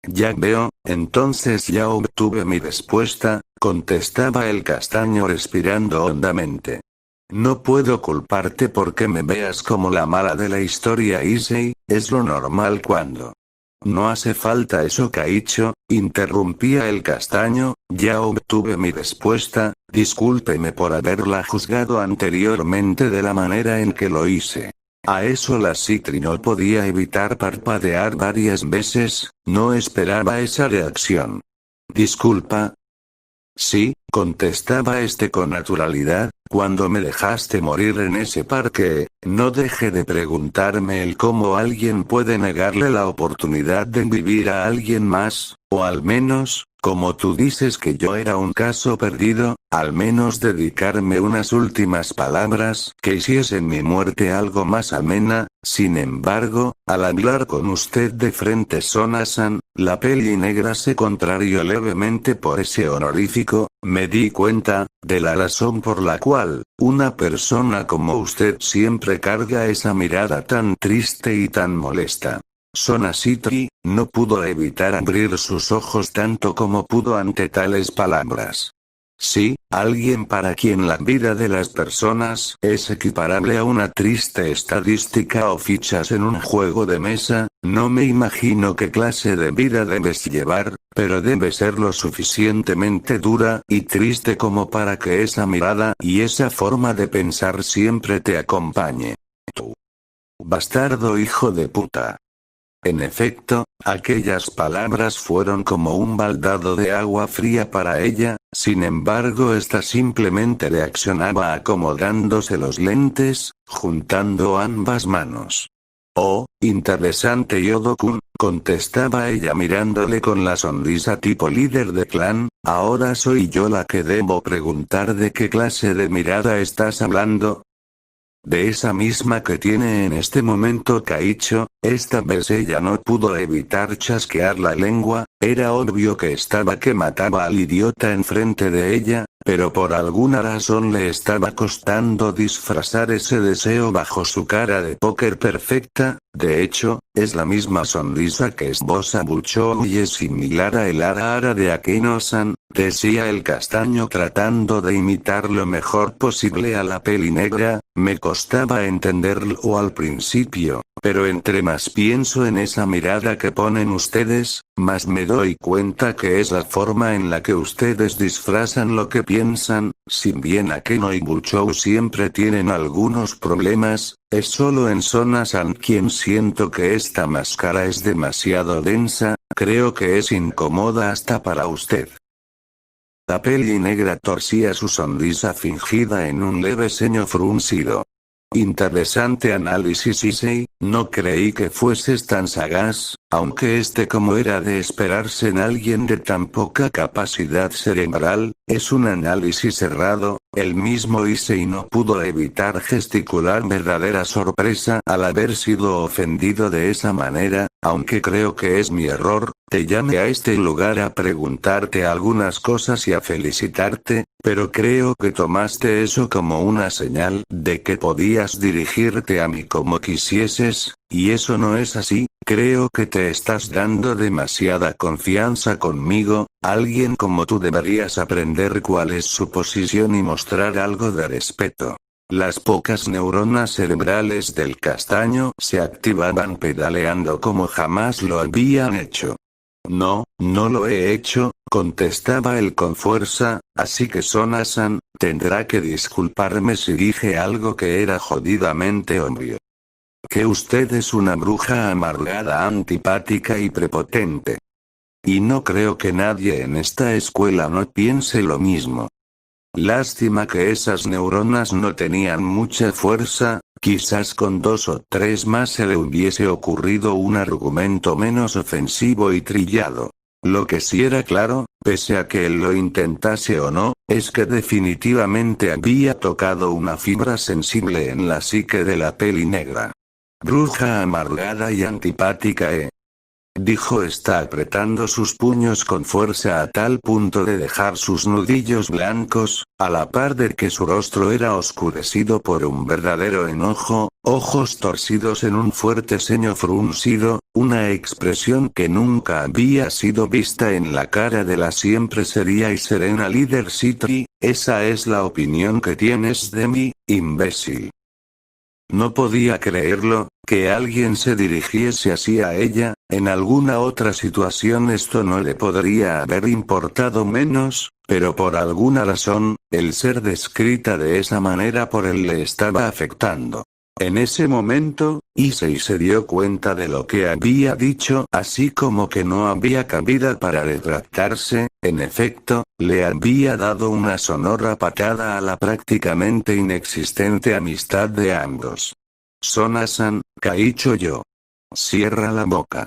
Ya veo, entonces ya obtuve mi respuesta, contestaba el castaño respirando hondamente. No puedo culparte porque me veas como la mala de la historia, Issei, es lo normal cuando... No hace falta eso, Kaicho, interrumpía el castaño, ya obtuve mi respuesta, discúlpeme por haberla juzgado anteriormente de la manera en que lo hice. A eso la Citri no podía evitar parpadear varias veces, no esperaba esa reacción. ¿Disculpa? Sí, contestaba este con naturalidad, cuando me dejaste morir en ese parque, no dejé de preguntarme el cómo alguien puede negarle la oportunidad de vivir a alguien más, o al menos, como tú dices que yo era un caso perdido, al menos dedicarme unas últimas palabras que hiciesen mi muerte algo más amena. Sin embargo, al hablar con usted de frente Sona-san, la peli negra se contrarió levemente por ese honorífico. Me di cuenta de la razón por la cual una persona como usted siempre carga esa mirada tan triste y tan molesta. Sona Citri no pudo evitar abrir sus ojos tanto como pudo ante tales palabras. Sí, alguien para quien la vida de las personas es equiparable a una triste estadística o fichas en un juego de mesa. No me imagino qué clase de vida debes llevar, pero debe ser lo suficientemente dura y triste como para que esa mirada y esa forma de pensar siempre te acompañe. Tú, bastardo hijo de puta. En efecto, aquellas palabras fueron como un baldado de agua fría para ella. Sin embargo, esta simplemente reaccionaba acomodándose los lentes, juntando ambas manos. Oh, interesante Yodo-kun, contestaba ella mirándole con la sonrisa tipo líder de clan. Ahora soy yo la que debo preguntar de qué clase de mirada estás hablando. De esa misma que tiene en este momento Kaicho. Esta vez ella no pudo evitar chasquear la lengua, era obvio que estaba que mataba al idiota enfrente de ella, pero por alguna razón le estaba costando disfrazar ese deseo bajo su cara de póker perfecta. De hecho, es la misma sonrisa que esboza Buchou y es similar a el ara de Akeno-san, decía el castaño tratando de imitar lo mejor posible a la peli negra. Me costaba entenderlo al principio, pero entre más pienso en esa mirada que ponen ustedes, más me doy cuenta que es la forma en la que ustedes disfrazan lo que piensan. Si bien Akeno y Buchou siempre tienen algunos problemas, es solo en Sona-san quien siento que esta máscara es demasiado densa, creo que es incómoda hasta para usted. La peli negra torcía su sonrisa fingida en un leve ceño fruncido. Interesante análisis, Issei, no creí que fueses tan sagaz, aunque como era de esperarse en alguien de tan poca capacidad cerebral, es un análisis cerrado. El mismo Issei no pudo evitar gesticular verdadera sorpresa al haber sido ofendido de esa manera, aunque creo que es mi error. Te llamé a este lugar a preguntarte algunas cosas y a felicitarte, pero creo que tomaste eso como una señal de que podías dirigirte a mí como quisieses, y eso no es así. Creo que te estás dando demasiada confianza conmigo. Alguien como tú deberías aprender cuál es su posición y mostrar algo de respeto. Las pocas neuronas cerebrales del castaño se activaban pedaleando como jamás lo habían hecho. No, no lo he hecho, contestaba él con fuerza, así que Sona-san, tendrá que disculparme si dije algo que era jodidamente obvio. Que usted es una bruja amargada, antipática y prepotente. Y no creo que nadie en esta escuela no piense lo mismo. Lástima que esas neuronas no tenían mucha fuerza, quizás con 2 o 3 más se le hubiese ocurrido un argumento menos ofensivo y trillado. Lo que sí era claro, pese a que él lo intentase o no, es que definitivamente había tocado una fibra sensible en la psique de la peli negra. Bruja amargada y antipática, dijo esta apretando sus puños con fuerza a tal punto de dejar sus nudillos blancos, a la par de que su rostro era oscurecido por un verdadero enojo, ojos torcidos en un fuerte ceño fruncido, una expresión que nunca había sido vista en la cara de la siempre seria y serena líder Citri. Esa es la opinión que tienes de mí, imbécil. No podía creerlo, que alguien se dirigiese así a ella. En alguna otra situación esto no le podría haber importado menos, pero por alguna razón, el ser descrita de esa manera por él le estaba afectando. En ese momento, Issei se dio cuenta de lo que había dicho, así como que no había cabida para retractarse. En efecto, le había dado una sonora patada a la prácticamente inexistente amistad de ambos. Sona-san, Kaicho yo. Cierra la boca.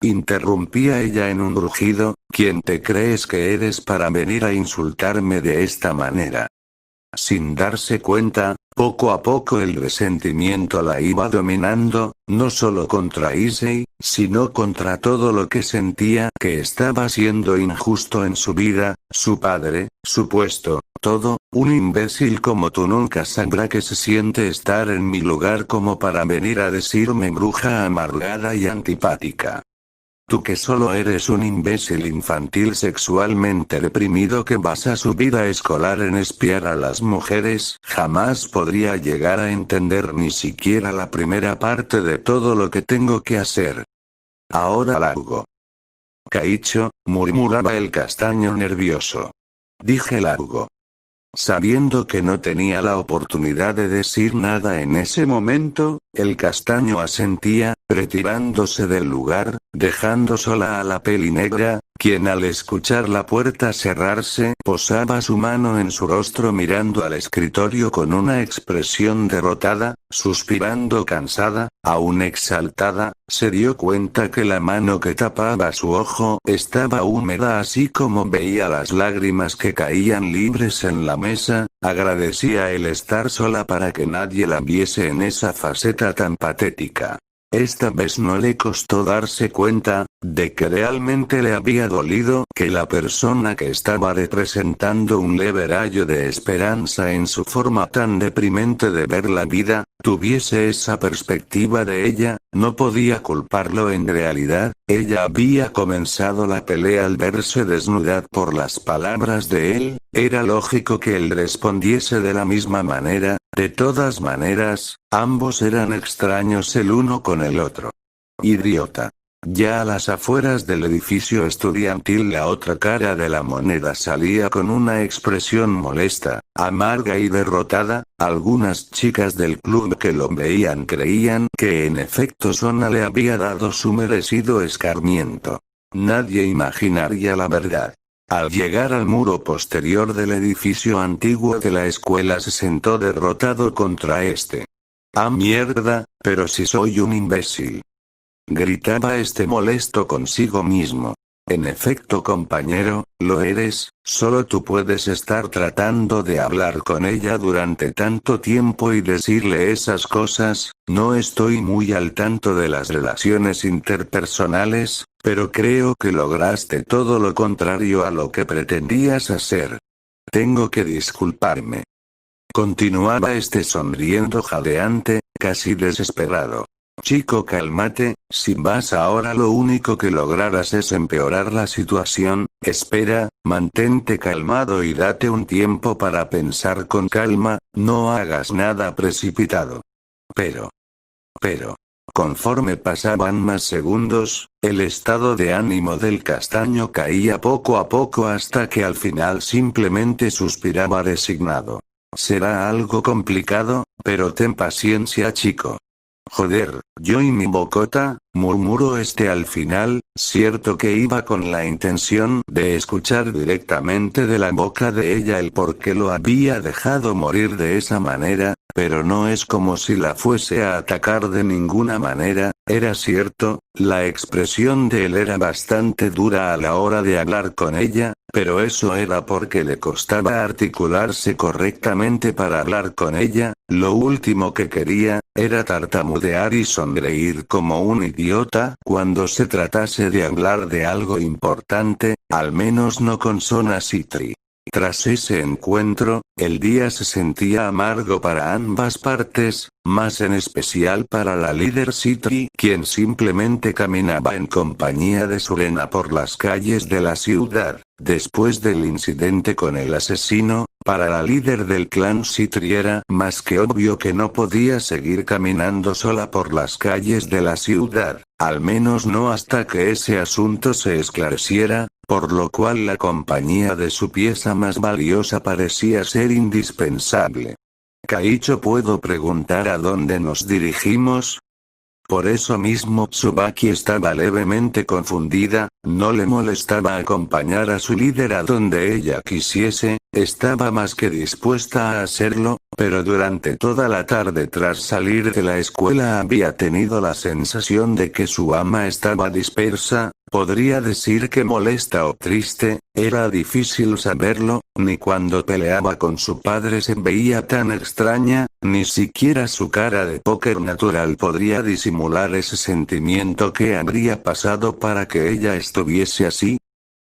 Interrumpía ella en un rugido. ¿Quién te crees que eres para venir a insultarme de esta manera? Sin darse cuenta, poco a poco el resentimiento la iba dominando, no solo contra Issei, sino contra todo lo que sentía que estaba siendo injusto en su vida, su padre, su puesto, todo. Un imbécil como tú nunca sabrá que se siente estar en mi lugar como para venir a decirme bruja amargada y antipática. Tú que solo eres un imbécil infantil sexualmente reprimido que basa su vida escolar en espiar a las mujeres, jamás podría llegar a entender ni siquiera la primera parte de todo lo que tengo que hacer. Ahora largo. Kaicho, murmuraba el castaño nervioso. Dije largo. Sabiendo que no tenía la oportunidad de decir nada en ese momento, el castaño asentía, retirándose del lugar, dejando sola a la peli negra, quien al escuchar la puerta cerrarse, posaba su mano en su rostro mirando al escritorio con una expresión derrotada, suspirando cansada, aún exaltada. Se dio cuenta que la mano que tapaba su ojo estaba húmeda, así como veía las lágrimas que caían libres en la mesa. Agradecía el estar sola para que nadie la viese en esa faceta tan patética. Esta vez no le costó darse cuenta de que realmente le había dolido que la persona que estaba representando un leve rayo de esperanza en su forma tan deprimente de ver la vida, tuviese esa perspectiva de ella. No podía culparlo en realidad. Ella había comenzado la pelea al verse desnuda por las palabras de él. Era lógico que él respondiese de la misma manera. De todas maneras, ambos eran extraños el uno con el otro. Idiota. Ya a las afueras del edificio estudiantil la otra cara de la moneda salía con una expresión molesta, amarga y derrotada. Algunas chicas del club que lo veían creían que en efecto Sona le había dado su merecido escarmiento. Nadie imaginaría la verdad. Al llegar al muro posterior del edificio antiguo de la escuela se sentó derrotado contra este. ¡Ah, mierda! Pero si soy un imbécil. Gritaba molesto consigo mismo. En efecto, compañero, lo eres, solo tú puedes estar tratando de hablar con ella durante tanto tiempo y decirle esas cosas. No estoy muy al tanto de las relaciones interpersonales, pero creo que lograste todo lo contrario a lo que pretendías hacer. Tengo que disculparme. Continuaba sonriendo jadeante, casi desesperado. Chico, cálmate, si vas ahora lo único que lograrás es empeorar la situación. Espera, mantente calmado y date un tiempo para pensar con calma, no hagas nada precipitado. Pero, conforme pasaban más segundos, el estado de ánimo del castaño caía poco a poco hasta que al final simplemente suspiraba resignado. Será algo complicado, pero ten paciencia, chico. Joder, yo y mi bocota, murmuró al final, cierto que iba con la intención de escuchar directamente de la boca de ella el por qué lo había dejado morir de esa manera, pero no es como si la fuese a atacar de ninguna manera. Era cierto, la expresión de él era bastante dura a la hora de hablar con ella, pero eso era porque le costaba articularse correctamente para hablar con ella. Lo último que quería, era tartamudear y sonreír como un idiota cuando se tratase de hablar de algo importante, al menos no con Sona Citri. Tras ese encuentro, el día se sentía amargo para ambas partes, más en especial para la líder Citri, quien simplemente caminaba en compañía de Surena por las calles de la ciudad. Después del incidente con el asesino, para la líder del clan Citri era más que obvio que no podía seguir caminando sola por las calles de la ciudad, al menos no hasta que ese asunto se esclareciera, por lo cual la compañía de su pieza más valiosa parecía ser indispensable. Kaicho, ¿puedo preguntar a dónde nos dirigimos? Por eso mismo Tsubaki estaba levemente confundida, no le molestaba acompañar a su líder a donde ella quisiese, estaba más que dispuesta a hacerlo, pero durante toda la tarde tras salir de la escuela había tenido la sensación de que su ama estaba dispersa, podría decir que molesta o triste, era difícil saberlo, ni cuando peleaba con su padre se veía tan extraña, ni siquiera su cara de póker natural podría disimular ese sentimiento que habría pasado para que ella estuviese así.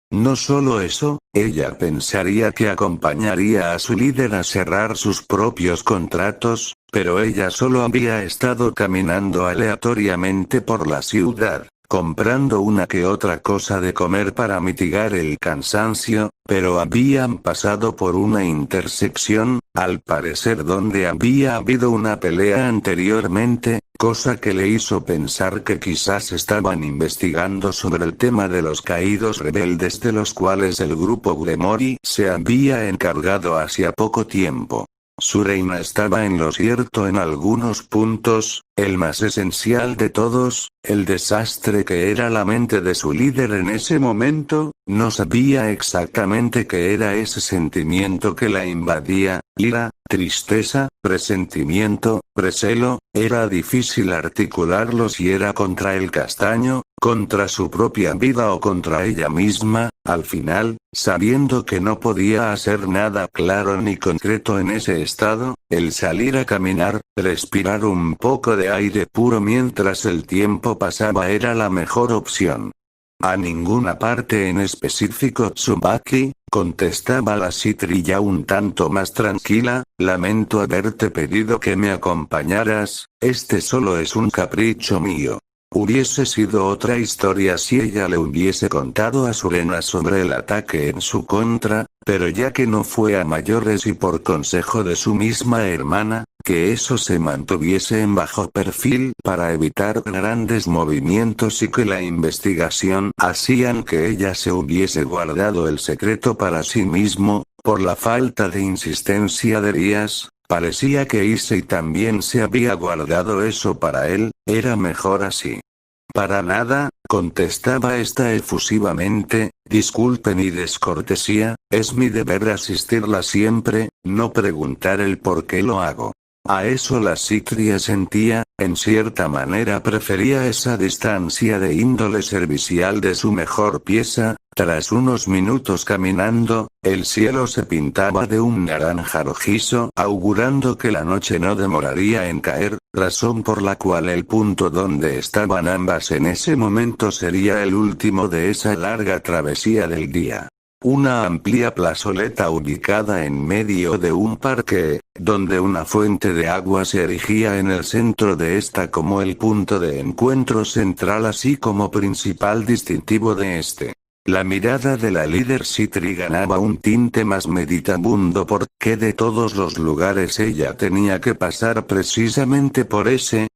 No solo eso, ella pensaría que acompañaría a su líder a cerrar sus propios contratos, pero ella solo había estado caminando aleatoriamente por la ciudad, comprando una que otra cosa de comer para mitigar el cansancio, pero habían pasado por una intersección, al parecer donde había habido una pelea anteriormente, cosa que le hizo pensar que quizás estaban investigando sobre el tema de los caídos rebeldes de los cuales el grupo Gremori se había encargado hacía poco tiempo. Su reina estaba en lo cierto en algunos puntos, el más esencial de todos, el desastre que era la mente de su líder en ese momento, no sabía exactamente qué era ese sentimiento que la invadía, ira, tristeza, presentimiento, recelo, era difícil articularlo si era contra el castaño, contra su propia vida o contra ella misma. Al final, sabiendo que no podía hacer nada claro ni concreto en ese estado, el salir a caminar, respirar un poco de aire puro mientras el tiempo pasaba era la mejor opción. A ninguna parte en específico, Tsubaki, contestaba la Citri ya un tanto más tranquila, lamento haberte pedido que me acompañaras, solo es un capricho mío. Hubiese sido otra historia si ella le hubiese contado a Surena sobre el ataque en su contra, pero ya que no fue a mayores y por consejo de su misma hermana, que eso se mantuviese en bajo perfil para evitar grandes movimientos y que la investigación hacían que ella se hubiese guardado el secreto para sí mismo, por la falta de insistencia de Rías. Parecía que Issei también se había guardado eso para él, era mejor así. Para nada, contestaba esta efusivamente, disculpe mi descortesía, es mi deber asistirla siempre, no preguntar el por qué lo hago. A eso la Citri sentía, en cierta manera prefería esa distancia de índole servicial de su mejor pieza. Tras unos minutos caminando, el cielo se pintaba de un naranja rojizo, augurando que la noche no demoraría en caer, razón por la cual el punto donde estaban ambas en ese momento sería el último de esa larga travesía del día. Una amplia plazoleta ubicada en medio de un parque, donde una fuente de agua se erigía en el centro de esta como el punto de encuentro central así como principal distintivo de este. La mirada de la líder Citri ganaba un tinte más meditabundo porque de todos los lugares ella tenía que pasar precisamente por ese.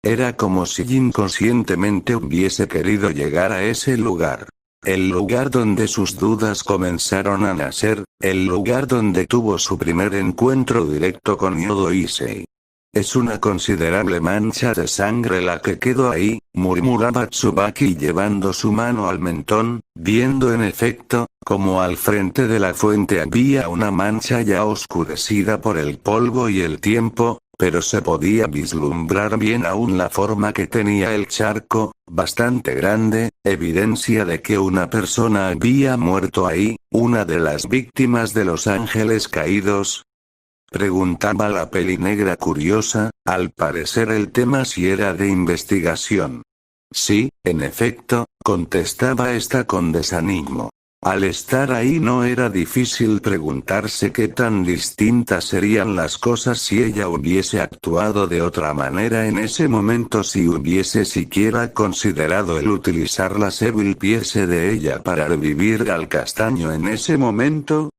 Era como si inconscientemente hubiese querido llegar a ese lugar. El lugar donde sus dudas comenzaron a nacer, el lugar donde tuvo su primer encuentro directo con Yodo Issei. Es una considerable mancha de sangre la que quedó ahí, murmuraba Tsubaki llevando su mano al mentón, viendo en efecto, como al frente de la fuente había una mancha ya oscurecida por el polvo y el tiempo, pero se podía vislumbrar bien aún la forma que tenía el charco, bastante grande, evidencia de que una persona había muerto ahí, una de las víctimas de los ángeles caídos. Preguntaba la pelinegra curiosa, al parecer el tema sí era de investigación. Sí, en efecto, contestaba esta con desánimo. Al estar ahí no era difícil preguntarse qué tan distintas serían las cosas si ella hubiese actuado de otra manera en ese momento, si hubiese siquiera considerado el utilizar la sébil pieza de ella para revivir al castaño en ese momento.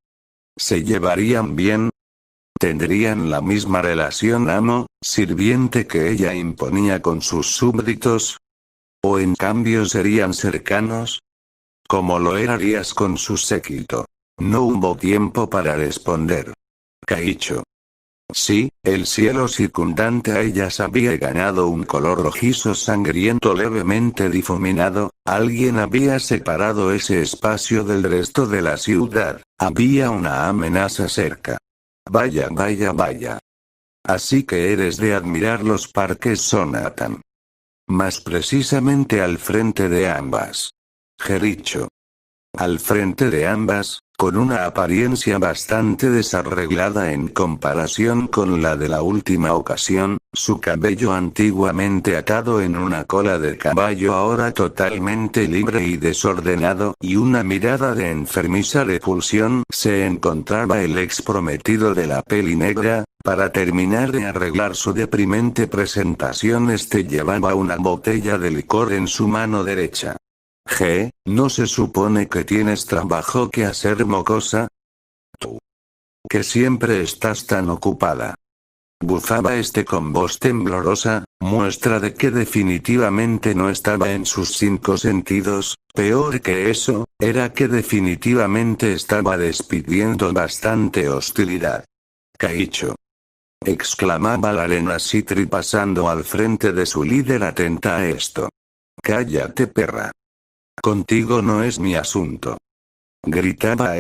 ¿Se llevarían bien? ¿Tendrían la misma relación amo-sirviente que ella imponía con sus súbditos? ¿O en cambio serían cercanos? Como lo erarías con su séquito. No hubo tiempo para responder. Kaicho. Sí, el cielo circundante a ellas había ganado un color rojizo sangriento levemente difuminado, alguien había separado ese espacio del resto de la ciudad, había una amenaza cerca. Vaya, vaya, vaya. Así que eres de admirar los parques Sonatan. Más precisamente al frente de ambas. Jericho. Al frente de ambas, con una apariencia bastante desarreglada en comparación con la de la última ocasión, su cabello antiguamente atado en una cola de caballo ahora totalmente libre y desordenado, y una mirada de enfermiza repulsión, se encontraba el ex prometido de la peli negra. Para terminar de arreglar su deprimente presentación, llevaba una botella de licor en su mano derecha. ¿No se supone que tienes trabajo que hacer, mocosa? Tú. Que siempre estás tan ocupada. Bufaba con voz temblorosa, muestra de que definitivamente no estaba en sus 5 sentidos, peor que eso, era que definitivamente estaba despidiendo bastante hostilidad. Kaicho. Exclamaba la arena Citri pasando al frente de su líder atenta a esto. Cállate, perra. Contigo no es mi asunto. Gritaba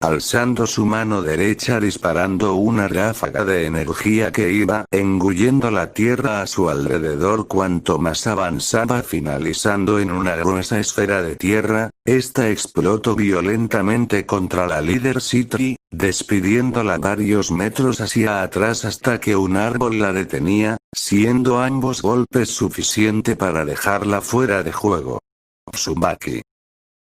alzando su mano derecha disparando una ráfaga de energía que iba engullendo la tierra a su alrededor cuanto más avanzaba, finalizando en una gruesa esfera de tierra. Esta explotó violentamente contra la líder Citri, despidiéndola varios metros hacia atrás hasta que un árbol la detenía, siendo ambos golpes suficiente para dejarla fuera de juego. Tsubaki.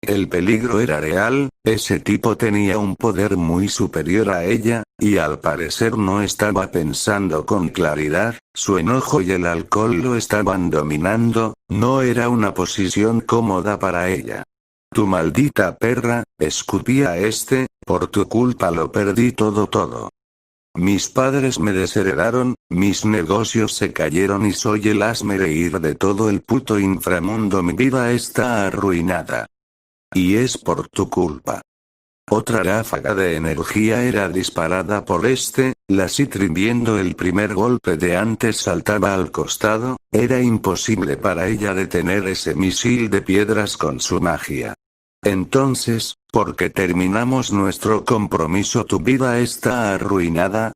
El peligro era real, ese tipo tenía un poder muy superior a ella, y al parecer no estaba pensando con claridad, su enojo y el alcohol lo estaban dominando, no era una posición cómoda para ella. Tu maldita perra, escupía por tu culpa lo perdí todo. Mis padres me desheredaron, mis negocios se cayeron y soy el hazmerreír de todo el puto inframundo, mi vida está arruinada. Y es por tu culpa. Otra ráfaga de energía era disparada por la Citri viendo el primer golpe de antes saltaba al costado, era imposible para ella detener ese misil de piedras con su magia. Entonces, ¿por qué terminamos nuestro compromiso? ¿Tu vida está arruinada?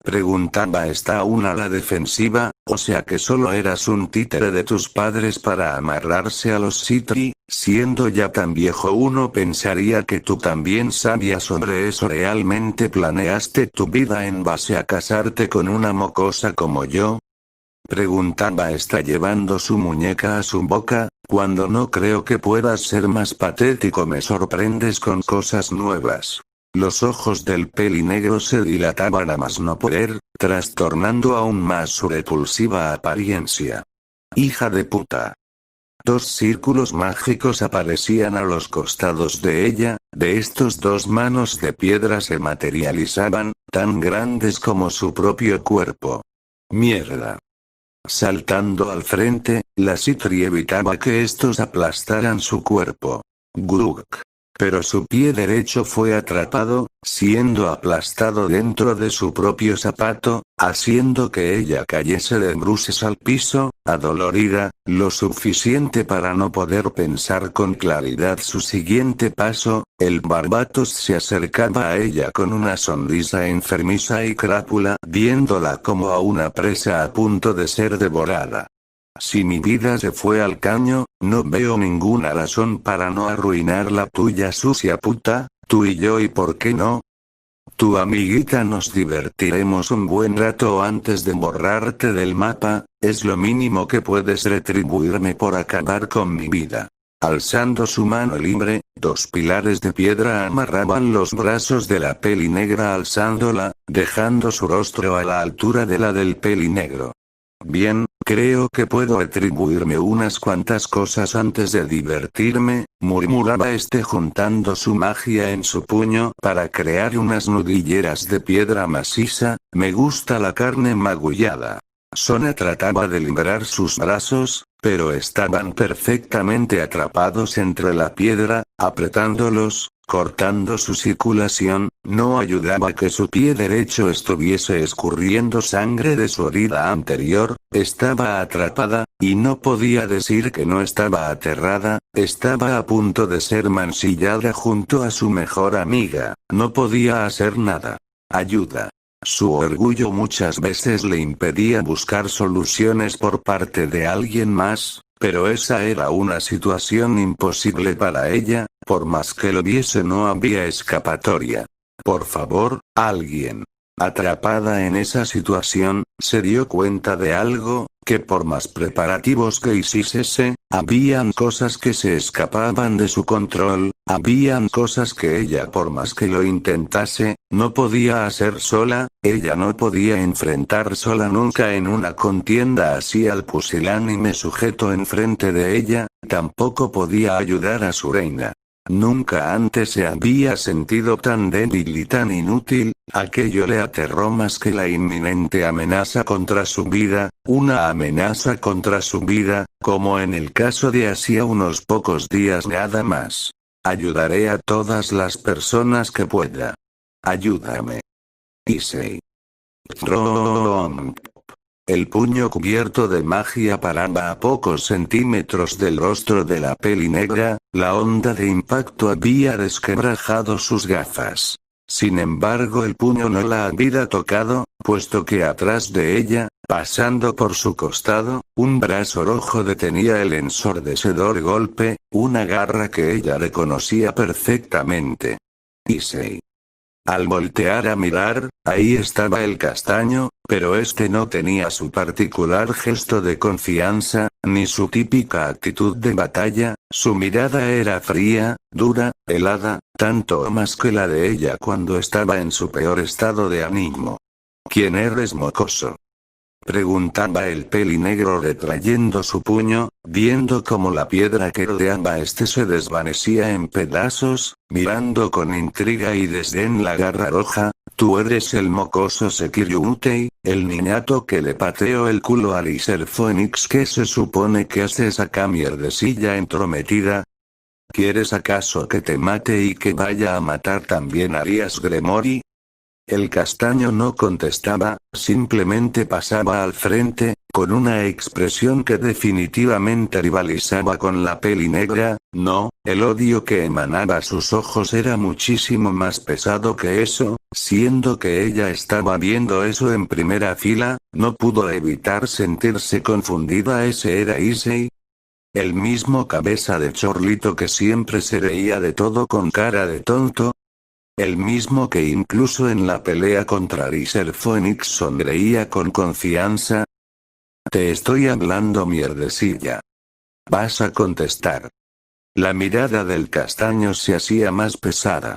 Preguntaba esta aún a la defensiva, o sea que solo eras un títere de tus padres para amarrarse a los Citri, siendo ya tan viejo uno pensaría que tú también sabías sobre eso. ¿Realmente planeaste tu vida en base a casarte con una mocosa como yo? Preguntaba esta llevando su muñeca a su boca, cuando no creo que puedas ser más patético. Me sorprendes con cosas nuevas. Los ojos del pelinegro se dilataban a más no poder, trastornando aún más su repulsiva apariencia. Hija de puta. Dos círculos mágicos aparecían a los costados de ella, de estos dos manos de piedra se materializaban, tan grandes como su propio cuerpo. Mierda. Saltando al frente, la Citri evitaba que estos aplastaran su cuerpo. Grug. Pero su pie derecho fue atrapado, siendo aplastado dentro de su propio zapato, haciendo que ella cayese de bruces al piso, adolorida, lo suficiente para no poder pensar con claridad su siguiente paso. El Barbatos se acercaba a ella con una sonrisa enfermiza y crápula, viéndola como a una presa a punto de ser devorada. Si mi vida se fue al caño, no veo ninguna razón para no arruinar la tuya, sucia puta, tú y yo. ¿Y por qué no? Tu amiguita, nos divertiremos un buen rato antes de borrarte del mapa, es lo mínimo que puedes retribuirme por acabar con mi vida. Alzando su mano libre, dos pilares de piedra amarraban los brazos de la pelinegra alzándola, dejando su rostro a la altura de la del pelinegro. Bien, creo que puedo atribuirme unas cuantas cosas antes de divertirme, murmuraba juntando su magia en su puño para crear unas nudilleras de piedra maciza. Me gusta la carne magullada. Sona trataba de liberar sus brazos, pero estaban perfectamente atrapados entre la piedra, apretándolos, cortando su circulación. No ayudaba que su pie derecho estuviese escurriendo sangre de su herida anterior, estaba atrapada, y no podía decir que no estaba aterrada, estaba a punto de ser mancillada junto a su mejor amiga, no podía hacer nada. Ayuda. Su orgullo muchas veces le impedía buscar soluciones por parte de alguien más, pero esa era una situación imposible para ella, por más que lo viese no había escapatoria. Por favor, alguien. Atrapada en esa situación, se dio cuenta de algo, que por más preparativos que hiciese, habían cosas que se escapaban de su control, habían cosas que ella por más que lo intentase, no podía hacer sola, ella no podía enfrentar sola nunca en una contienda así al pusilánime sujeto enfrente de ella, tampoco podía ayudar a su reina. Nunca antes se había sentido tan débil y tan inútil, aquello le aterró más que la inminente amenaza contra su vida, una amenaza contra su vida, como en el caso de hacía unos pocos días nada más. Ayudaré a todas las personas que pueda. Ayúdame. Issei. El puño cubierto de magia paraba a pocos centímetros del rostro de la pelinegra, la onda de impacto había desquebrajado sus gafas. Sin embargo el puño no la había tocado, puesto que atrás de ella, pasando por su costado, un brazo rojo detenía el ensordecedor golpe, una garra que ella reconocía perfectamente. Issei. Al voltear a mirar, ahí estaba el castaño, pero no tenía su particular gesto de confianza, ni su típica actitud de batalla, su mirada era fría, dura, helada, tanto o más que la de ella cuando estaba en su peor estado de ánimo. ¿Quién eres, mocoso? Preguntaba el pelinegro retrayendo su puño, viendo cómo la piedra que rodeaba se desvanecía en pedazos, mirando con intriga y desdén la garra roja. Tú eres el mocoso Sekiryutei, el niñato que le pateó el culo a Liser Phoenix. ¿Qué se supone que haces acá, mierdecilla entrometida? ¿Quieres acaso que te mate y que vaya a matar también a Arias Gremory? El castaño no contestaba, simplemente pasaba al frente, con una expresión que definitivamente rivalizaba con la peli negra. No, el odio que emanaba sus ojos era muchísimo más pesado que eso, siendo que ella estaba viendo eso en primera fila, no pudo evitar sentirse confundida. Ese era Issei. El mismo cabeza de chorlito que siempre se reía de todo con cara de tonto. El mismo que incluso en la pelea contra Riser Phoenix sonreía con confianza. Te estoy hablando, mierdecilla. Vas a contestar. La mirada del castaño se hacía más pesada.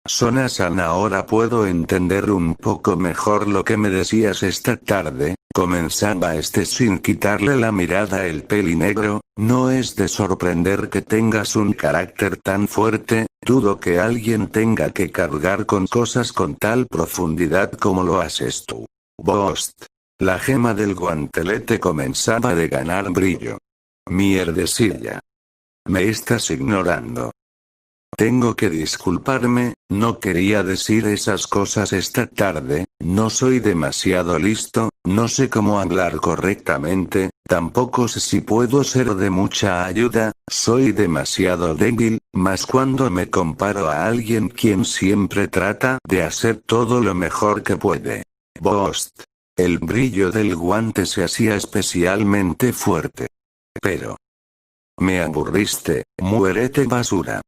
Sona-san, ahora puedo entender un poco mejor lo que me decías esta tarde, comenzaba sin quitarle la mirada el pelinegro. No es de sorprender que tengas un carácter tan fuerte, dudo que alguien tenga que cargar con cosas con tal profundidad como lo haces tú. Bost. La gema del guantelete comenzaba de ganar brillo. Mierdecilla. Me estás ignorando. Tengo que disculparme, no quería decir esas cosas esta tarde, no soy demasiado listo, no sé cómo hablar correctamente, tampoco sé si puedo ser de mucha ayuda, soy demasiado débil, más cuando me comparo a alguien quien siempre trata de hacer todo lo mejor que puede. Bost. El brillo del guante se hacía especialmente fuerte. Pero. Me aburriste, muérete basura.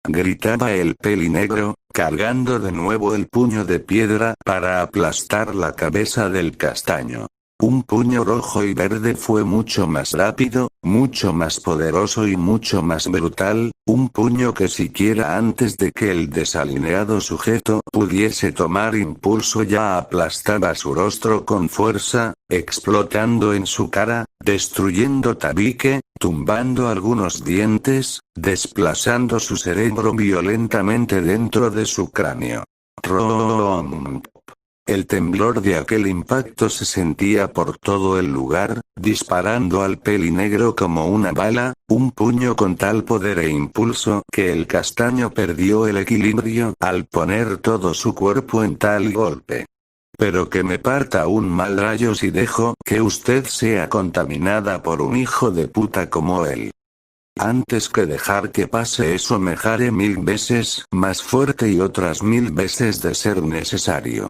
Gritaba el pelinegro, cargando de nuevo el puño de piedra para aplastar la cabeza del castaño. Un puño rojo y verde fue mucho más rápido, mucho más poderoso y mucho más brutal, un puño que siquiera antes de que el desalineado sujeto pudiese tomar impulso ya aplastaba su rostro con fuerza, explotando en su cara, destruyendo tabique, tumbando algunos dientes, desplazando su cerebro violentamente dentro de su cráneo. Romp. El temblor de aquel impacto se sentía por todo el lugar, disparando al pelinegro como una bala, un puño con tal poder e impulso que el castaño perdió el equilibrio al poner todo su cuerpo en tal golpe. Pero que me parta un mal rayo si dejo que usted sea contaminada por un hijo de puta como él. Antes que dejar que pase eso me jaré 1000 veces más fuerte y otras 1000 veces de ser necesario.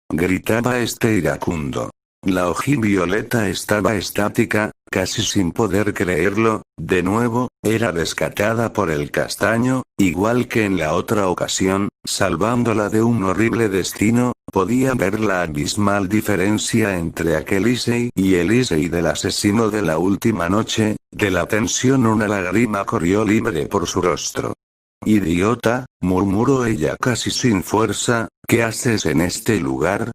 Gritaba iracundo. La hojivioleta estaba estática, casi sin poder creerlo, de nuevo, era rescatada por el castaño, igual que en la otra ocasión, salvándola de un horrible destino, podía ver la abismal diferencia entre aquel Issei y el Issei del asesino de la última noche, de la tensión una lágrima corrió libre por su rostro. Idiota, murmuró ella casi sin fuerza, ¿qué haces en este lugar?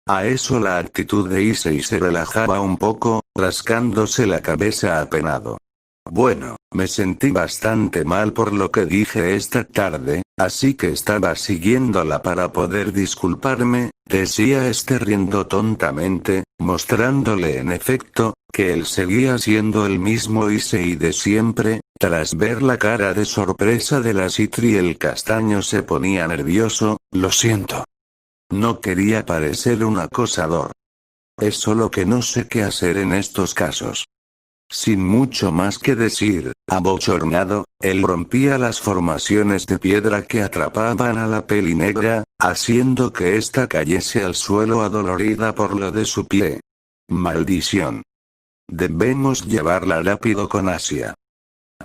A eso la actitud de Issei se relajaba un poco, rascándose la cabeza apenado. Bueno, me sentí bastante mal por lo que dije esta tarde, así que estaba siguiéndola para poder disculparme, decía riendo tontamente, mostrándole en efecto, que él seguía siendo el mismo Issei de siempre. Tras ver la cara de sorpresa de la Citri el castaño se ponía nervioso, lo siento. No quería parecer un acosador. Es solo que no sé qué hacer en estos casos. Sin mucho más que decir, abochornado, él rompía las formaciones de piedra que atrapaban a la pelinegra, haciendo que ésta cayese al suelo adolorida por lo de su pie. Maldición. Debemos llevarla rápido con Asia.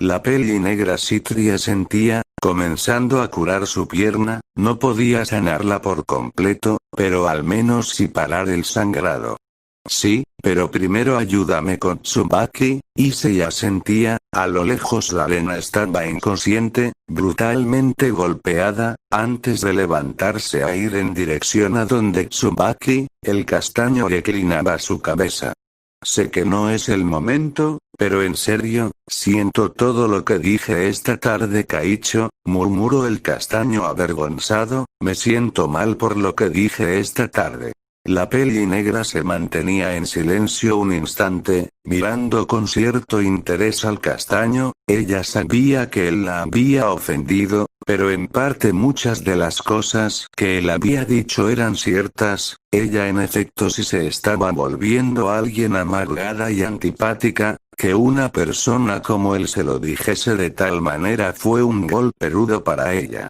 La pelinegra Citri asentía, comenzando a curar su pierna, no podía sanarla por completo, pero al menos sí parar el sangrado. Sí, pero primero ayúdame con Tsubaki, Issei asentía, a lo lejos la arena estaba inconsciente, brutalmente golpeada, antes de levantarse a ir en dirección a donde Tsubaki, el castaño reclinaba su cabeza. Sé que no es el momento, pero en serio, siento todo lo que dije esta tarde Kaicho, murmuró el castaño avergonzado, me siento mal por lo que dije esta tarde. La peli negra se mantenía en silencio un instante, mirando con cierto interés al castaño. Ella sabía que él la había ofendido, pero en parte muchas de las cosas que él había dicho eran ciertas. Ella en efecto sí se estaba volviendo alguien amargada y antipática. Que una persona como él se lo dijese de tal manera fue un golpe rudo para ella.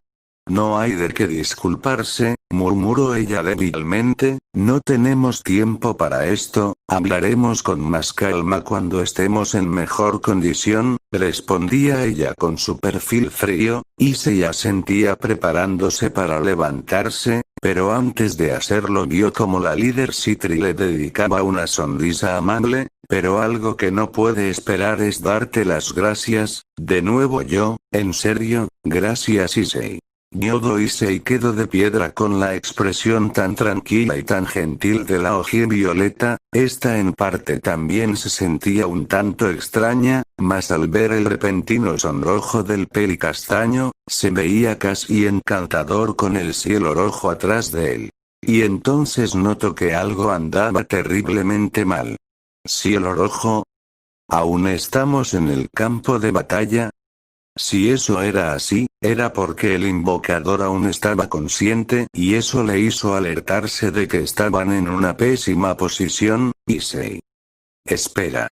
No hay de qué disculparse, murmuró ella débilmente, no tenemos tiempo para esto, hablaremos con más calma cuando estemos en mejor condición, respondía ella con su perfil frío. Se ya sentía preparándose para levantarse, pero antes de hacerlo vio como la líder Citri le dedicaba una sonrisa amable. Pero algo que no puede esperar es darte las gracias, de nuevo yo, en serio, gracias Issei. Nyodo Issei quedó de piedra con la expresión tan tranquila y tan gentil de la Oji violeta. Esta en parte también se sentía un tanto extraña, mas al ver el repentino sonrojo del peli castaño, se veía casi encantador con el cielo rojo atrás de él. Y entonces notó que algo andaba terriblemente mal. ¿Cielo rojo? ¿Aún estamos en el campo de batalla? Si eso era así, era porque el invocador aún estaba consciente y eso le hizo alertarse de que estaban en una pésima posición. Issei. Espera.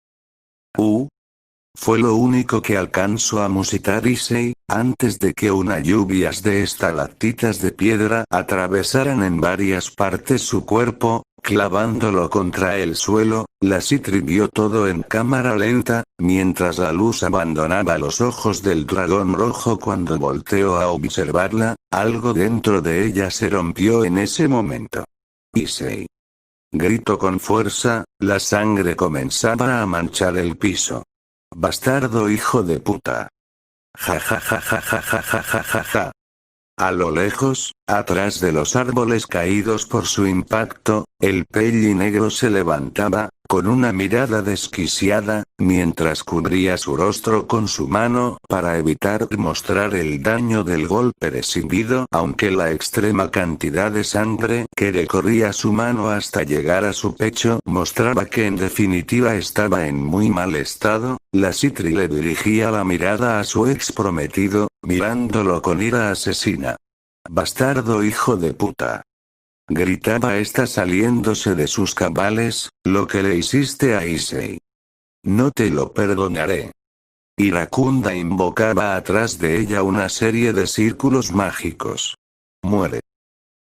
Fue lo único que alcanzó a musitar Issei, antes de que unas lluvias de estalactitas de piedra atravesaran en varias partes su cuerpo, clavándolo contra el suelo. La Citri vio todo en cámara lenta, mientras la luz abandonaba los ojos del dragón rojo. Cuando volteó a observarla, algo dentro de ella se rompió en ese momento. Issei. Gritó con fuerza, la sangre comenzaba a manchar el piso. Bastardo hijo de puta. Ja ja ja ja ja ja ja ja ja ja. A lo lejos, atrás de los árboles caídos por su impacto, el peli negro se levantaba, con una mirada desquiciada, mientras cubría su rostro con su mano para evitar mostrar el daño del golpe recibido, aunque la extrema cantidad de sangre que recorría su mano hasta llegar a su pecho mostraba que en definitiva estaba en muy mal estado. La Citri le dirigía la mirada a su ex prometido, mirándolo con ira asesina. Bastardo hijo de puta. Gritaba esta saliéndose de sus cabales, lo que le hiciste a Issei. No te lo perdonaré. Iracunda invocaba atrás de ella una serie de círculos mágicos. Muere.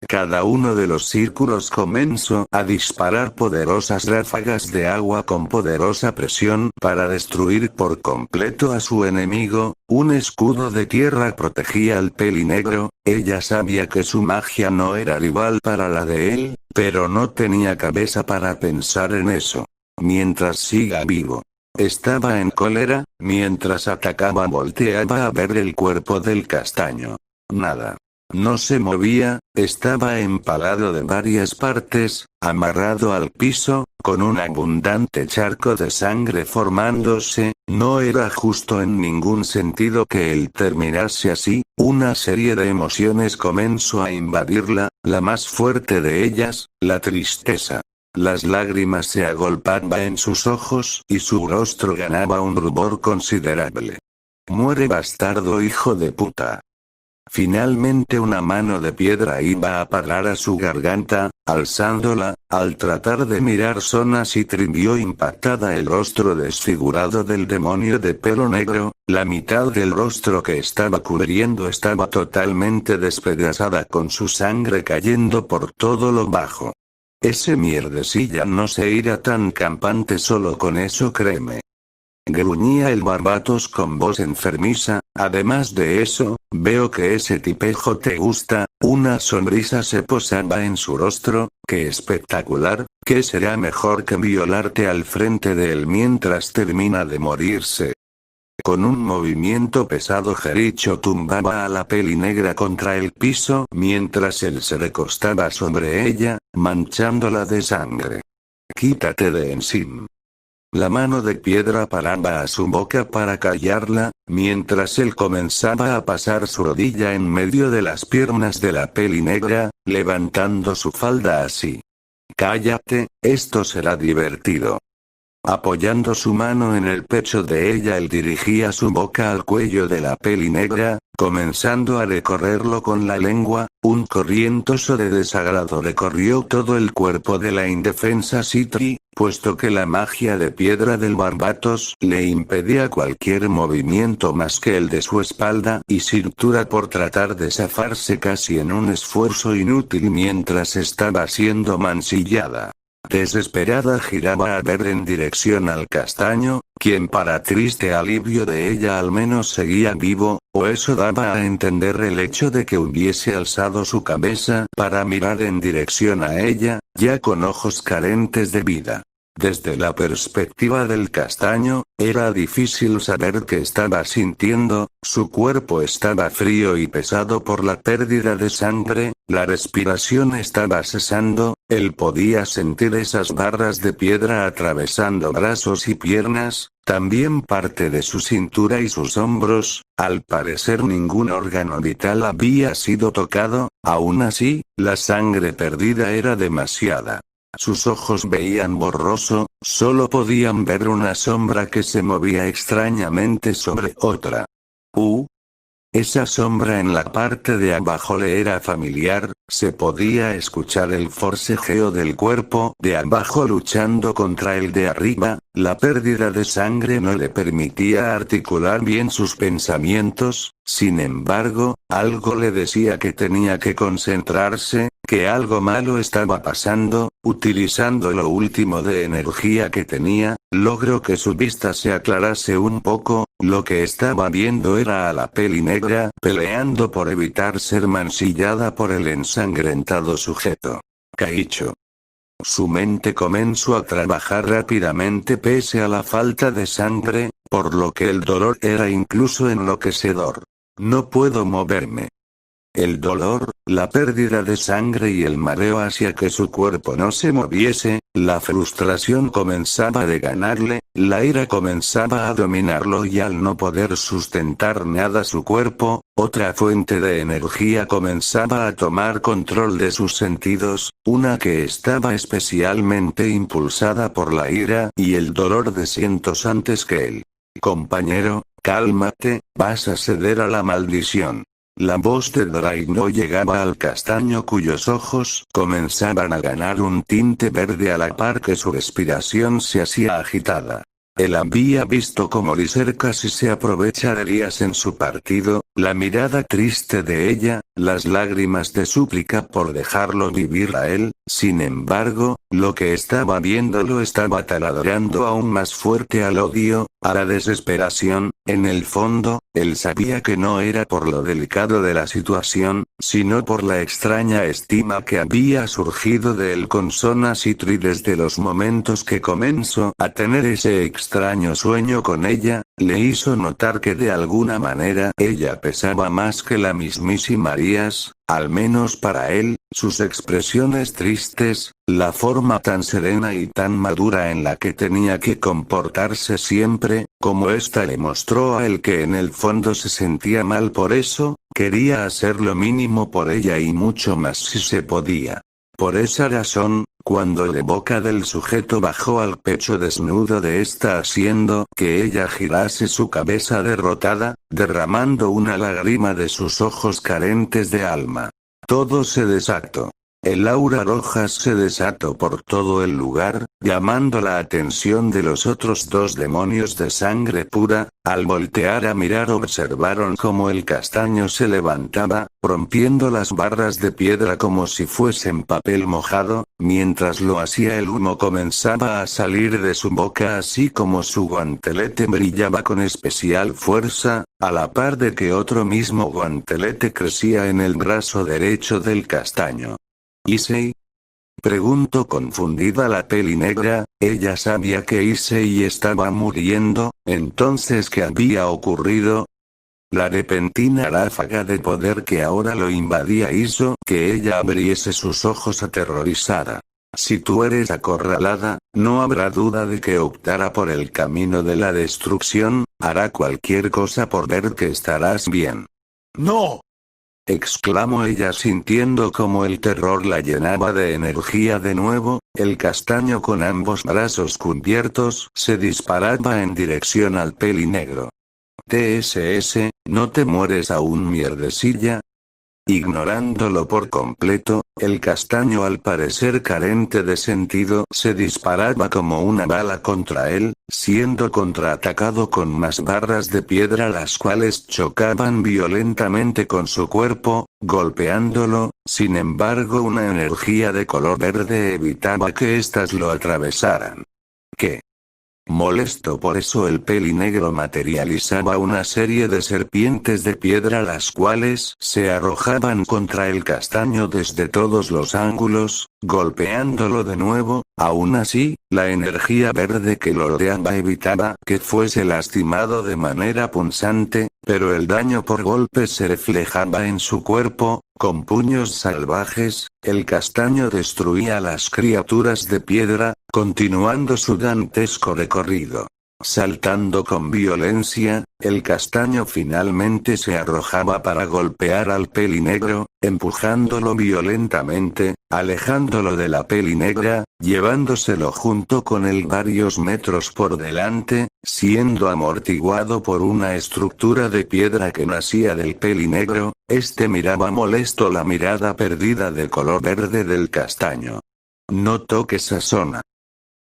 Cada uno de los círculos comenzó a disparar poderosas ráfagas de agua con poderosa presión para destruir por completo a su enemigo. Un escudo de tierra protegía al peli negro. Ella sabía que su magia no era rival para la de él, pero no tenía cabeza para pensar en eso. Mientras siga vivo. Estaba en cólera, mientras atacaba volteaba a ver el cuerpo del castaño. Nada. No se movía, estaba empalado de varias partes, amarrado al piso, con un abundante charco de sangre formándose. No era justo en ningún sentido que él terminase así. Una serie de emociones comenzó a invadirla, la más fuerte de ellas, la tristeza. Las lágrimas se agolpaban en sus ojos y su rostro ganaba un rubor considerable. Muere bastardo hijo de puta. Finalmente una mano de piedra iba a parar a su garganta, alzándola. Al tratar de mirar Sona Citri vio impactada el rostro desfigurado del demonio de pelo negro. La mitad del rostro que estaba cubriendo estaba totalmente despedazada con su sangre cayendo por todo lo bajo. Ese mierdecilla no se irá tan campante solo con eso, créeme. Gruñía el Barbatos con voz enfermiza. Además de eso, veo que ese tipejo te gusta. Una sonrisa se posaba en su rostro. ¡Qué espectacular! ¿Qué será mejor que violarte al frente de él mientras termina de morirse? Con un movimiento pesado Jericho tumbaba a la peli negra contra el piso mientras él se recostaba sobre ella, manchándola de sangre. Quítate de encima. La mano de piedra paraba a su boca para callarla, mientras él comenzaba a pasar su rodilla en medio de las piernas de la peli negra, levantando su falda así. Cállate, esto será divertido. Apoyando su mano en el pecho de ella, él dirigía su boca al cuello de la peli negra, comenzando a recorrerlo con la lengua. Un corrientazo de desagrado recorrió todo el cuerpo de la indefensa Citri, puesto que la magia de piedra del Barbatos le impedía cualquier movimiento más que el de su espalda y cintura por tratar de zafarse casi en un esfuerzo inútil mientras estaba siendo mancillada. Desesperada giraba a ver en dirección al castaño, quien para triste alivio de ella al menos seguía vivo, o eso daba a entender el hecho de que hubiese alzado su cabeza para mirar en dirección a ella, ya con ojos carentes de vida. Desde la perspectiva del castaño, era difícil saber qué estaba sintiendo. Su cuerpo estaba frío y pesado por la pérdida de sangre, la respiración estaba cesando, él podía sentir esas barras de piedra atravesando brazos y piernas, también parte de su cintura y sus hombros. Al parecer ningún órgano vital había sido tocado, aún así, la sangre perdida era demasiada. Sus ojos veían borroso, solo podían ver una sombra que se movía extrañamente sobre otra. Esa sombra en la parte de abajo le era familiar, se podía escuchar el forcejeo del cuerpo de abajo luchando contra el de arriba. La pérdida de sangre no le permitía articular bien sus pensamientos, sin embargo, algo le decía que tenía que concentrarse, que algo malo estaba pasando. Utilizando lo último de energía que tenía, logró que su vista se aclarase un poco. Lo que estaba viendo era a la peli negra peleando por evitar ser mancillada por el ensangrentado sujeto. Kaicho. Su mente comenzó a trabajar rápidamente pese a la falta de sangre, por lo que el dolor era incluso enloquecedor. No puedo moverme. El dolor, la pérdida de sangre y el mareo hacía que su cuerpo no se moviese. La frustración comenzaba a ganarle, la ira comenzaba a dominarlo y al no poder sustentar nada su cuerpo, otra fuente de energía comenzaba a tomar control de sus sentidos, una que estaba especialmente impulsada por la ira y el dolor de cientos antes que él. Compañero, cálmate, vas a ceder a la maldición. La voz de Drake no llegaba al castaño cuyos ojos comenzaban a ganar un tinte verde a la par que su respiración se hacía agitada. Él había visto cómo Lyser casi se aprovecha de Elías en su partido, la mirada triste de ella, las lágrimas de súplica por dejarlo vivir a él. Sin embargo, lo que estaba viendo lo estaba taladrando aún más fuerte al odio, a la desesperación. En el fondo, él sabía que no era por lo delicado de la situación, sino por la extraña estima que había surgido de él con Sona Citri desde los momentos que comenzó a tener ese extraño sueño con ella. Le hizo notar que de alguna manera ella pesaba más que la mismísima Rías, al menos para él. Sus expresiones tristes, la forma tan serena y tan madura en la que tenía que comportarse siempre, como ésta le mostró a él que en el fondo se sentía mal por eso, quería hacer lo mínimo por ella y mucho más si se podía. Por esa razón, cuando la boca del sujeto bajó al pecho desnudo de ésta haciendo que ella girase su cabeza derrotada, derramando una lágrima de sus ojos carentes de alma. Todo se desató. El aura roja se desató por todo el lugar, llamando la atención de los otros dos demonios de sangre pura. Al voltear a mirar observaron cómo el castaño se levantaba, rompiendo las barras de piedra como si fuesen papel mojado. Mientras lo hacía el humo comenzaba a salir de su boca así como su guantelete brillaba con especial fuerza, a la par de que otro mismo guantelete crecía en el brazo derecho del castaño. ¿Issei? Preguntó confundida la peli negra. Ella sabía que Issei estaba muriendo. Entonces, ¿qué había ocurrido? La repentina ráfaga de poder que ahora lo invadía hizo que ella abriese sus ojos aterrorizada. Si tú eres acorralada, no habrá duda de que optará por el camino de la destrucción, hará cualquier cosa por ver que estarás bien. ¡No! exclamó ella sintiendo como el terror la llenaba de energía de nuevo. El castaño con ambos brazos cubiertos se disparaba en dirección al pelinegro. TSS, ¿no te mueres aún, mierdecilla? Ignorándolo por completo, el castaño, al parecer carente de sentido, se disparaba como una bala contra él, siendo contraatacado con más barras de piedra, las cuales chocaban violentamente con su cuerpo, golpeándolo. Sin embargo, una energía de color verde evitaba que éstas lo atravesaran. ¿Qué? Molesto por eso, el pelinegro materializaba una serie de serpientes de piedra, las cuales se arrojaban contra el castaño desde todos los ángulos, golpeándolo de nuevo. Aún así, la energía verde que lo rodeaba evitaba que fuese lastimado de manera punzante, pero el daño por golpes se reflejaba en su cuerpo. Con puños salvajes, el castaño destruía a las criaturas de piedra, continuando su dantesco recorrido. Saltando con violencia, el castaño finalmente se arrojaba para golpear al pelinegro, empujándolo violentamente, alejándolo de la pelinegra, llevándoselo junto con él varios metros por delante, siendo amortiguado por una estructura de piedra que nacía del pelinegro. Este miraba molesto la mirada perdida de color verde del castaño. «No toques a zona»,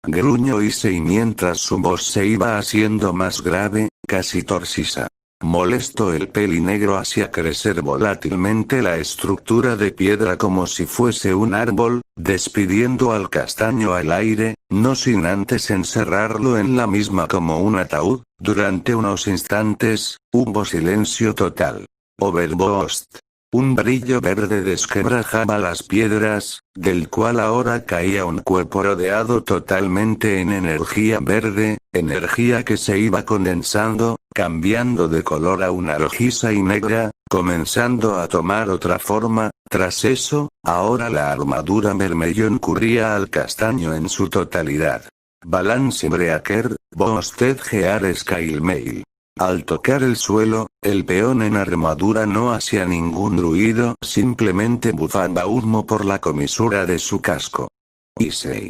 gruñó Issei mientras su voz se iba haciendo más grave, casi torcisa. Molesto, el pelinegro hacía crecer volátilmente la estructura de piedra como si fuese un árbol, despidiendo al castaño al aire, no sin antes encerrarlo en la misma como un ataúd. Durante unos instantes, hubo silencio total. Overburst. Un brillo verde desquebrajaba las piedras, del cual ahora caía un cuerpo rodeado totalmente en energía verde, energía que se iba condensando, cambiando de color a una rojiza y negra, comenzando a tomar otra forma. Tras eso, ahora la armadura Vermellón cubría al castaño en su totalidad. Balance Breaker, Boosted Gear Scalemail. Al tocar el suelo, el peón en armadura no hacía ningún ruido, simplemente bufaba humo por la comisura de su casco. Issei.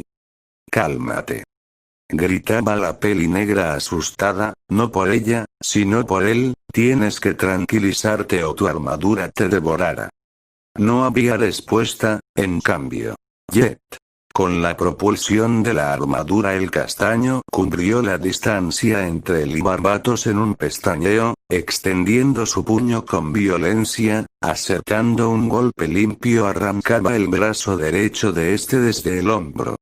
Cálmate. Gritaba la pelinegra asustada, no por ella, sino por él. Tienes que tranquilizarte o tu armadura te devorará. No había respuesta, en cambio. Jet. Con la propulsión de la armadura, el castaño cubrió la distancia entre él y Barbatos en un pestañeo, extendiendo su puño con violencia, acertando un golpe limpio arrancaba el brazo derecho de este desde el hombro.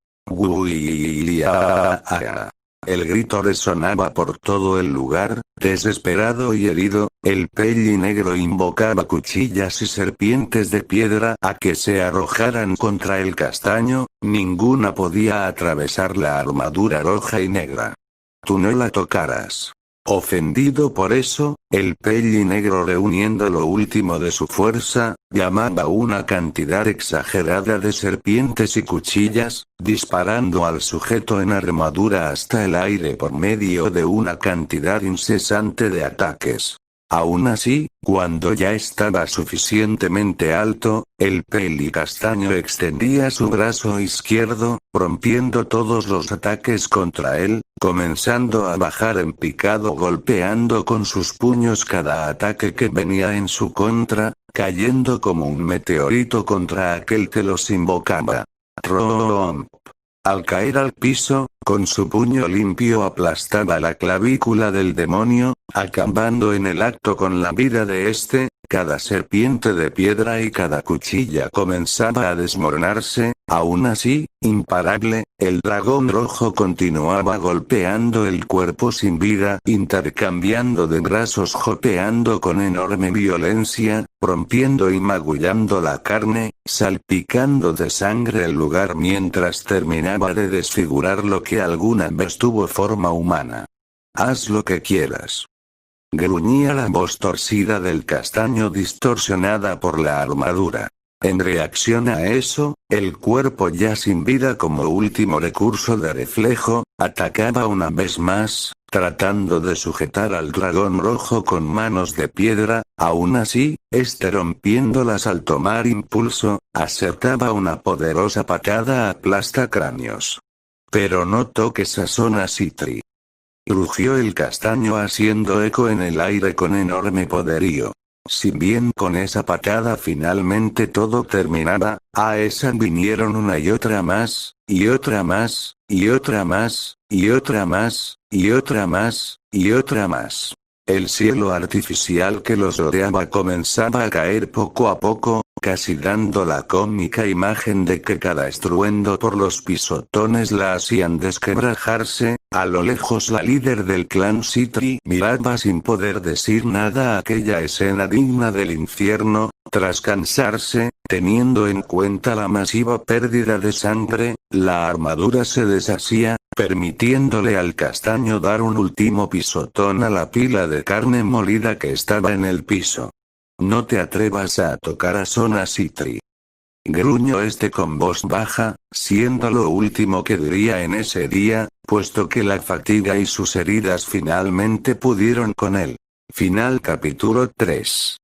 El grito resonaba por todo el lugar. Desesperado y herido, el pelinegro invocaba cuchillas y serpientes de piedra a que se arrojaran contra el castaño. Ninguna podía atravesar la armadura roja y negra. Tú no la tocarás. Ofendido por eso, el pelinegro, reuniendo lo último de su fuerza, llamaba una cantidad exagerada de serpientes y cuchillas, disparando al sujeto en armadura hasta el aire por medio de una cantidad incesante de ataques. Aún así, cuando ya estaba suficientemente alto, el pelicastaño extendía su brazo izquierdo, rompiendo todos los ataques contra él, comenzando a bajar en picado, golpeando con sus puños cada ataque que venía en su contra, cayendo como un meteorito contra aquel que los invocaba. Romp. Al caer al piso, con su puño limpio aplastaba la clavícula del demonio, acabando en el acto con la vida de este. Cada serpiente de piedra y cada cuchilla comenzaba a desmoronarse. Aún así, imparable, el dragón rojo continuaba golpeando el cuerpo sin vida, intercambiando de brazos, jopeando con enorme violencia, rompiendo y magullando la carne, salpicando de sangre el lugar mientras terminaba de desfigurar lo que alguna vez tuvo forma humana. Haz lo que quieras. Gruñía la voz torcida del castaño, distorsionada por la armadura. En reacción a eso, el cuerpo ya sin vida como último recurso de reflejo, atacaba una vez más, tratando de sujetar al dragón rojo con manos de piedra. Aún así, este rompiéndolas al tomar impulso, acertaba una poderosa patada aplasta cráneos. Pero no toques a Sona Citri. Rugió el castaño haciendo eco en el aire con enorme poderío. Si bien con esa patada finalmente todo terminara, a esa vinieron una y otra más, y otra más, y otra más, y otra más, y otra más, y otra más. El cielo artificial que los rodeaba comenzaba a caer poco a poco, casi dando la cómica imagen de que cada estruendo por los pisotones la hacían desquebrajarse. A lo lejos la líder del clan Citri miraba sin poder decir nada a aquella escena digna del infierno. Tras cansarse, teniendo en cuenta la masiva pérdida de sangre, la armadura se deshacía, permitiéndole al castaño dar un último pisotón a la pila de carne molida que estaba en el piso. No te atrevas a tocar a Sona Citri. Gruñó este con voz baja, siendo lo último que diría en ese día, puesto que la fatiga y sus heridas finalmente pudieron con él. Final capítulo 3.